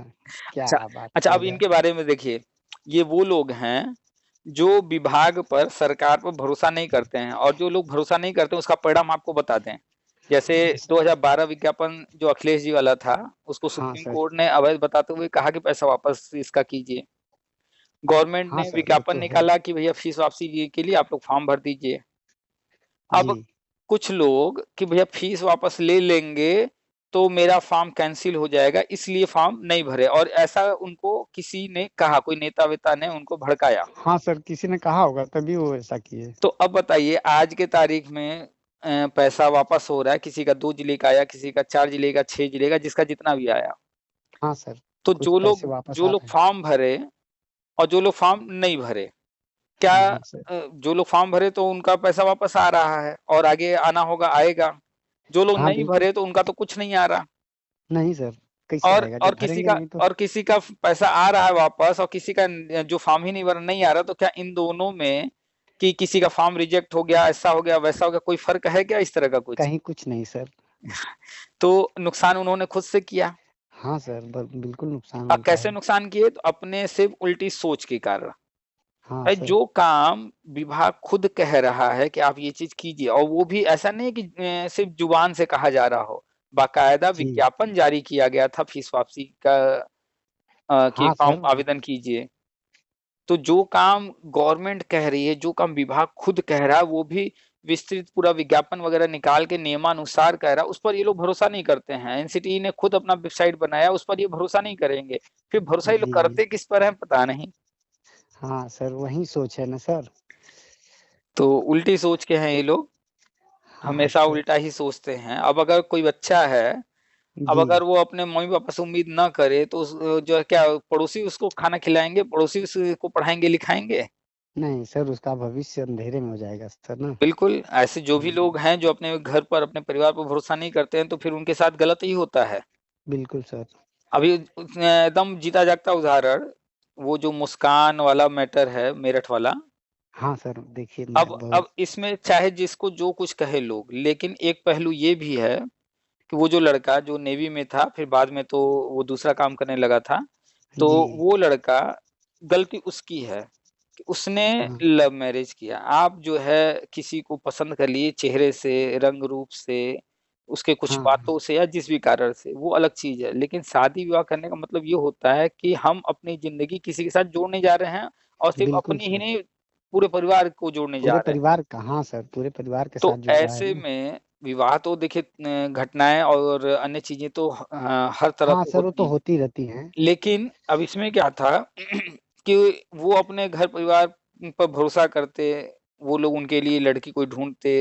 Speaker 1: अच्छा
Speaker 2: क्या बात
Speaker 1: अच्छा
Speaker 2: किया
Speaker 1: अब
Speaker 2: जाए।
Speaker 1: इनके बारे में देखिए, ये वो लोग हैं, जो विभाग पर, सरकार पर भरोसा नहीं करते हैं और जो लोग भरोसा नहीं करते हैं, उसका परिणाम आपको बता दें। जैसे
Speaker 2: हाँ, स
Speaker 1: 2012 विज्ञापन जो अखिलेश जी वाला था, उसको
Speaker 2: हाँ,
Speaker 1: सुप्रीम
Speaker 2: सर।
Speaker 1: कोर्ट ने अवैध बताते हुए कहा कि पैसा वापस इसका कीजिए। गवर्नमेंट
Speaker 2: हाँ,
Speaker 1: ने
Speaker 2: सर, वो
Speaker 1: विज्ञापन
Speaker 2: तो है।
Speaker 1: निकाला कि भैया फीस वापसी के लिए आप लोग फॉर्म भर दीजिए।
Speaker 2: जी।
Speaker 1: अब कुछ लोग कि भैया फीस वापस ले लेंगे, तो मेरा फॉर्म कैंसल हो जाएगा, इसलिए फॉर्म नहीं भरे और ऐसा उनको किसी ने कहा, कोई नेता-वेता ने उनको भड़काया।
Speaker 2: हाँ, सर किसी ने कहा होगा तभी वो ऐसा किए।
Speaker 1: तो अब बताइए आज के तारीख में पैसा वापस हो रहा है, किसी का 2 जिले का आया, किसी का 4 जिले का, 6 जिले का, जिसका जितना भी आया।
Speaker 2: हाँ, सर,
Speaker 1: तो
Speaker 2: कुछ पैसे वापस
Speaker 1: जो
Speaker 2: आ
Speaker 1: लोग
Speaker 2: रहे हैं।
Speaker 1: फॉर्म भरे और जो लोग फॉर्म नहीं भरे, क्या
Speaker 2: जी, सर।
Speaker 1: जो लोग फॉर्म भरे तो उनका पैसा वापस आ रहा है और आगे आना होगा, आएगा। जो लोग
Speaker 2: हाँ,
Speaker 1: नहीं
Speaker 2: बिल्कुल।
Speaker 1: भरे तो उनका तो कुछ नहीं आ रहा।
Speaker 2: नहीं सर, कैसे आएगा जब भरेंगे नहीं तो?
Speaker 1: और किसी का पैसा आ रहा है वापस और किसी का जो फॉर्म ही नहीं भरा नहीं आ रहा, तो क्या इन दोनों में कि किसी का फॉर्म रिजेक्ट हो गया, ऐसा हो गया, वैसा हो गया, कोई फ़र्क है क्या इस तरह का कुछ?
Speaker 2: कहीं कुछ नहीं सर।
Speaker 1: तो नुकसान उन्होंने खुद से किया।
Speaker 2: हाँ, सर ब बिल्कुल नुकसान उनका
Speaker 1: कैसे
Speaker 2: है।
Speaker 1: नुकसान किए? तो अपने सिर्फ़ उल्टी सोच के कारण।
Speaker 2: हाँ,
Speaker 1: भाई
Speaker 2: सर।
Speaker 1: जो काम विभाग खुद कह रहा है कि आप ये चीज़ कीजिए और वो भी ऐसा नहीं है कि सिर्फ़ ज़ुबान से कहा जा रहा हो। बाकायदा
Speaker 2: जी।
Speaker 1: विज्ञापन जारी किया गया था फीस वापसी का कि
Speaker 2: हाँ,
Speaker 1: फॉर्म
Speaker 2: सर।
Speaker 1: आवेदन कीजिए। तो जो काम गवर्नमेंट कह रही है, जो काम विभाग खुद कह रहा है, वो भी विस्तृत पूरा विज्ञापन वगैरह निकाल के नियमानुसार कह रहा है, उस पर ये लोग भरोसा नहीं करते हैं। एनसीटीई ने खुद अपना वेबसाइट बनाया, उस पर ये भरोसा नहीं करेंगे। फिर भरोसा ये लोग
Speaker 2: जी, जी।
Speaker 1: करते किस पर है, पता नहीं।
Speaker 2: हाँ, सर वही सोच है ना सर।
Speaker 1: तो उल्टी सोच के हैं ये लोग,
Speaker 2: हाँ,
Speaker 1: हमेशा
Speaker 2: सर।
Speaker 1: उल्टा ही सोचते हैं। अब अगर कोई बच्चा है, अब
Speaker 2: जी।
Speaker 1: अगर वो अपने मम्मी-पापा से उम्मीद ना करे, तो जो है क्या पड़ोसी उसको खाना खिलाएँगे, पड़ोसी उसको पढ़ाएँगे-लिखाएँगे?
Speaker 2: नहीं सर, उसका भविष्य अंधेरे में हो जाएगा सर ना।
Speaker 1: बिल्कुल, ऐसे जो भी
Speaker 2: हुँ,
Speaker 1: लोग हैं जो अपने घर पर, अपने परिवार पर भरोसा नहीं करते हैं, तो फिर उनके साथ गलत ही होता है।
Speaker 2: बिल्कुल सर।
Speaker 1: अभी एकदम जीता-जागता उदाहरण, वो जो मुस्कान वाला मैटर है, मेरठ वाला,
Speaker 2: हाँ सर, देखिए मैं बहुत
Speaker 1: अब इसमें चाहे जिसको जो कुछ कहे लोग, लेकिन एक पहलू ये भी है कि वो जो लड़का जो नेवी में था, फिर बाद में तो वो दूसरा काम करने लगा था, तो
Speaker 2: जी।
Speaker 1: वो लड़का गलती उसकी है कि उसने
Speaker 2: हाँ,
Speaker 1: लव मैरिज किया। आप जो है किसी को पसंद कर लिए चेहरे से, रंग-रूप से, उसके कुछ
Speaker 2: हाँ, हाँ।
Speaker 1: बातों से या जिस भी कारण से, वो अलग चीज़ है। लेकिन शादी-विवाह करने का मतलब ये होता है कि हम अपनी ज़िंदगी किसी के साथ जोड़ने जा रहे हैं और सिर्फ़
Speaker 2: बिल्कुल
Speaker 1: अपनी ही
Speaker 2: सर।
Speaker 1: नहीं, पूरे परिवार को जोड़ने जा
Speaker 2: पूरे
Speaker 1: रहे हैं।
Speaker 2: परिवार का हाँ सर, पूरे परिवार के साथ
Speaker 1: तो
Speaker 2: जुड़ रहा है
Speaker 1: ऐसे
Speaker 2: ना।
Speaker 1: में विवाह तो देखिए घटनाएँ और अन्य चीज़ें तो हर तरह
Speaker 2: हाँ
Speaker 1: से
Speaker 2: सर, वो तो
Speaker 1: होती हैं।
Speaker 2: होती रहती हैं।
Speaker 1: लेकिन अब इसमें क्या था कि वो अपने घर परिवार पर भरोसा करते, वो लोग उनके लिए लड़की कोई ढूँढते,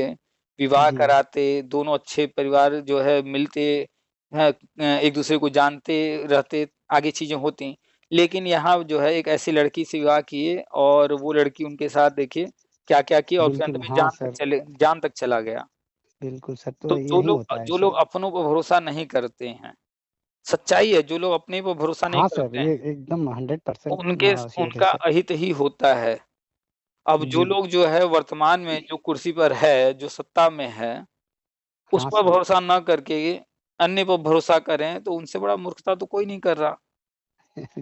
Speaker 1: विवाह
Speaker 2: जी,
Speaker 1: कराते, दोनों अच्छे परिवार जो है मिलते हैं, एक-दूसरे को जानते रहते, आगे चीज़ें होती। लेकिन यहाँ जो है एक ऐसी लड़की से विवाह किए और वो लड़की उनके साथ देखिए क्या-क्या किया और फिर अंत
Speaker 2: बिल्कुल
Speaker 1: में
Speaker 2: हाँ सर,
Speaker 1: जान तक चला गया।
Speaker 2: बिल्कुल सर,
Speaker 1: तो
Speaker 2: तो यही होता है
Speaker 1: जो लोग
Speaker 2: सर।
Speaker 1: अपनों पर भरोसा नहीं करते हैं, सच्चाई है, जो लोग अपने पे भरोसा नहीं
Speaker 2: हाँ सर,
Speaker 1: करते
Speaker 2: ये
Speaker 1: हैं,
Speaker 2: एकदम 100%
Speaker 1: उनके
Speaker 2: श्योर है
Speaker 1: उनका
Speaker 2: सर।
Speaker 1: अहित ही होता है। अब जो
Speaker 2: जी।
Speaker 1: लोग जो है वर्तमान में जो कुर्सी पर है, जो सत्ता में है, उस
Speaker 2: हाँ
Speaker 1: पर
Speaker 2: सर।
Speaker 1: भरोसा ना करके अन्य पर भरोसा करें, तो उनसे बड़ा मूर्खता तो कोई नहीं कर रहा।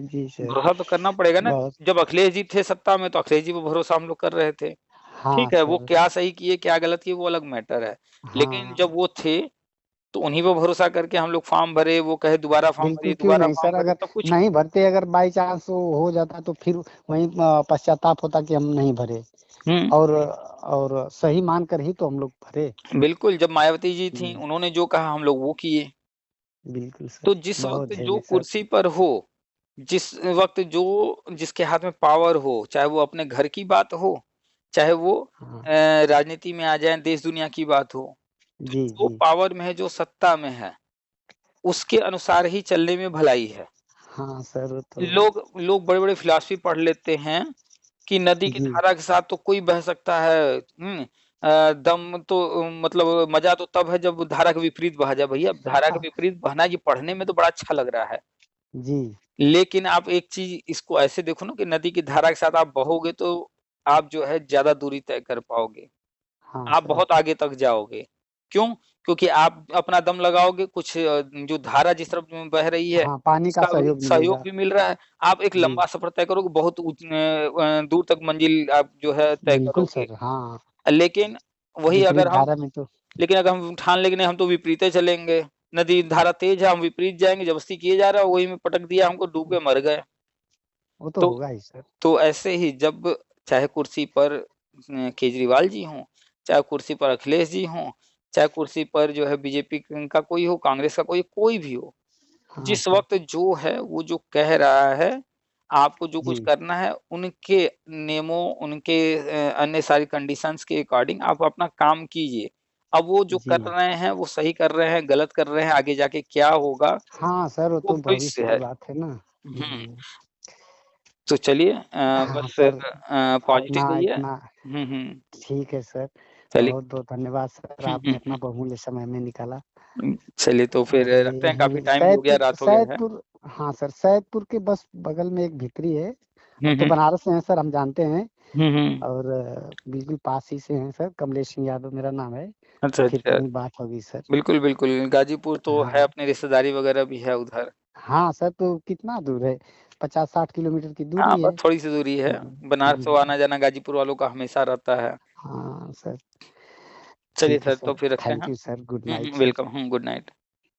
Speaker 2: जी सर,
Speaker 1: भरोसा तो करना पड़ेगा ना,
Speaker 2: बहुत
Speaker 1: जब अखिलेश जी थे सत्ता में, तो अखिलेश जी पे भरोसा हम लोग कर रहे थे।
Speaker 2: हाँ
Speaker 1: ठीक है, वो
Speaker 2: सर।
Speaker 1: क्या सही किए, क्या गलत किए, वो अलग मैटर है। लेकिन
Speaker 2: हाँ,
Speaker 1: जब वो थे तो उन्हीं पे भरोसा करके हम लोग फॉर्म भरे, वो कहे दोबारा फॉर्म भरिए,
Speaker 2: बिल्कुल, क्यों
Speaker 1: दोबारा
Speaker 2: नहीं
Speaker 1: फॉर्म
Speaker 2: सर,
Speaker 1: भरे,
Speaker 2: अगर
Speaker 1: तो कुछ
Speaker 2: नहीं भरते, अगर बाई चांस वो हो जाता तो फिर वहीं पश्चाताप होता कि हम नहीं भरे,
Speaker 1: हुँ,
Speaker 2: और सही मानकर ही तो हम लोग भरे।
Speaker 1: बिल्कुल जब मायावती जी थीं,
Speaker 2: हुँ,
Speaker 1: उन्होंने जो कहा हम लोग वो किए।
Speaker 2: बिल्कुल सर,
Speaker 1: तो जिस
Speaker 2: बहुत
Speaker 1: वक़्त जो
Speaker 2: धन्य सर।
Speaker 1: कुर्सी पर हो, जिस वक़्त जो जिसके हाथ में पावर हो, चाहे वो अपने घर की बात हो, चाहे वो
Speaker 2: हाँ,
Speaker 1: राजनीति में आ जाए, देश दुनिया की बात हो, तो
Speaker 2: जी,
Speaker 1: जो
Speaker 2: जी।
Speaker 1: पावर में है, जो सत्ता में है, उसके अनुसार ही चलने में भलाई है।
Speaker 2: हाँ सर, वो तो
Speaker 1: लोग लोग बड़े-बड़े फिलॉसफी पढ़ लेते हैं कि नदी की
Speaker 2: जी,
Speaker 1: धारा के साथ तो कोई बह सकता है, दम तो मतलब मज़ा तो तब है जब धारा के विपरीत बहा जाए। भैया धारा के
Speaker 2: हाँ,
Speaker 1: विपरीत बहना ये पढ़ने में तो बड़ा अच्छा लग रहा है।
Speaker 2: जी,
Speaker 1: लेकिन आप एक चीज़ इसको ऐसे देखो ना कि नदी की धारा के साथ आप बहोगे तो आप जो है ज़्यादा दूरी तय कर पाओगे।
Speaker 2: हाँ
Speaker 1: आप
Speaker 2: सर,
Speaker 1: बहुत आगे तक जाओगे। क्यों? क्योंकि आप अपना दम लगाओगे, कुछ जो धारा जिस तरफ बह रही है,
Speaker 2: हाँ, पानी का
Speaker 1: उसका भी
Speaker 2: सहयोग
Speaker 1: सहयोग
Speaker 2: मिलेगा।
Speaker 1: भी मिल रहा है। आप एक
Speaker 2: जी,
Speaker 1: लंबा सफ़र तय करोगे, बहुत दूर तक मंज़िल आप जो है तय
Speaker 2: बिल्कुल
Speaker 1: करोगे।
Speaker 2: सर, हाँ,
Speaker 1: लेकिन वही
Speaker 2: विपरीत
Speaker 1: अगर हम
Speaker 2: धारा में तो
Speaker 1: लेकिन अगर हम ठान लें कि नहीं हम तो विपरीत चलेंगे, नदी धारा तेज़ है, हम विपरीत जाएँगे, ज़बरदस्ती किए जा रहा है, वही में पटक दिया हमको, डूब के मर गए।
Speaker 2: वो तो
Speaker 1: तो
Speaker 2: होगा ही सर।
Speaker 1: तो ऐसे ही जब चाहे कुर्सी पर केजरीवाल जी हों, चाहे कुर्सी पर अखिलेश जी हों, चाहे कुर्सी पर जो है बीजेपी का कोई हो, कांग्रेस का कोई भी हो,
Speaker 2: हाँ
Speaker 1: जिस
Speaker 2: सर,
Speaker 1: वक़्त जो है वो जो कह रहा है, आपको जो कुछ
Speaker 2: जी,
Speaker 1: करना है उनके नियमों, उनके अन्य सारी कंडीशंस के अकॉर्डिंग आप अपना काम कीजिए। अब वो जो कर
Speaker 2: जी।
Speaker 1: रहे हैं, वो सही कर रहे हैं, गलत कर रहे हैं, आगे जाके क्या होगा,
Speaker 2: हाँ सर, वो
Speaker 1: वो
Speaker 2: तो
Speaker 1: भविष्य
Speaker 2: भविष्य की
Speaker 1: है।
Speaker 2: बात है ना।
Speaker 1: हुँ। तो चलिए
Speaker 2: हाँ
Speaker 1: बस
Speaker 2: सर,
Speaker 1: पॉज़िटिव
Speaker 2: अपना
Speaker 1: रहिए।
Speaker 2: इतना
Speaker 1: हुँ।
Speaker 2: ठीक है सर,
Speaker 1: चलिए
Speaker 2: बहुत-बहुत धन्यवाद सर, आपने अपना बहुमूल्य समय हमें निकाला।
Speaker 1: चलिए तो फिर
Speaker 2: और
Speaker 1: रखते हैं, काफ़ी
Speaker 2: यही
Speaker 1: टाइम भी हो गया, रात हो गया है।
Speaker 2: सैदपुर, हाँ सर, सैदपुर के बस बगल में एक भितरी है।
Speaker 1: हुँ,
Speaker 2: अब तो
Speaker 1: हुँ।
Speaker 2: बनारस से हैं सर, हम जानते हैं।
Speaker 1: हुँ, हुँ।
Speaker 2: और बिल्कुल पास ही से हैं सर, कमलेश सिंह यादव मेरा नाम है।
Speaker 1: अच्छा,
Speaker 2: फिर
Speaker 1: अच्छा।
Speaker 2: कभी बात होगी सर।
Speaker 1: बिल्कुल, बिल्कुल। गाज़ीपुर तो है,
Speaker 2: हाँ,
Speaker 1: अपनी रिश्तेदारी वग़ैरह भी है उधर।
Speaker 2: हाँ सर, तो कितना दूर है? 50-60 किलोमीटर की
Speaker 1: हाँ,
Speaker 2: दूरी
Speaker 1: बस
Speaker 2: है।
Speaker 1: थोड़ी-सी दूरी है।
Speaker 2: हुँ,
Speaker 1: बनारस तो
Speaker 2: हुँ,
Speaker 1: आना-जाना गाज़ीपुर वालों का हमेशा रहता है।
Speaker 2: हाँ सर,
Speaker 1: चलिए
Speaker 2: ठीक है
Speaker 1: सर, तो
Speaker 2: सर,
Speaker 1: फिर रखते हैं।
Speaker 2: Thank you sir, good night sir.
Speaker 1: Welcome. Good night.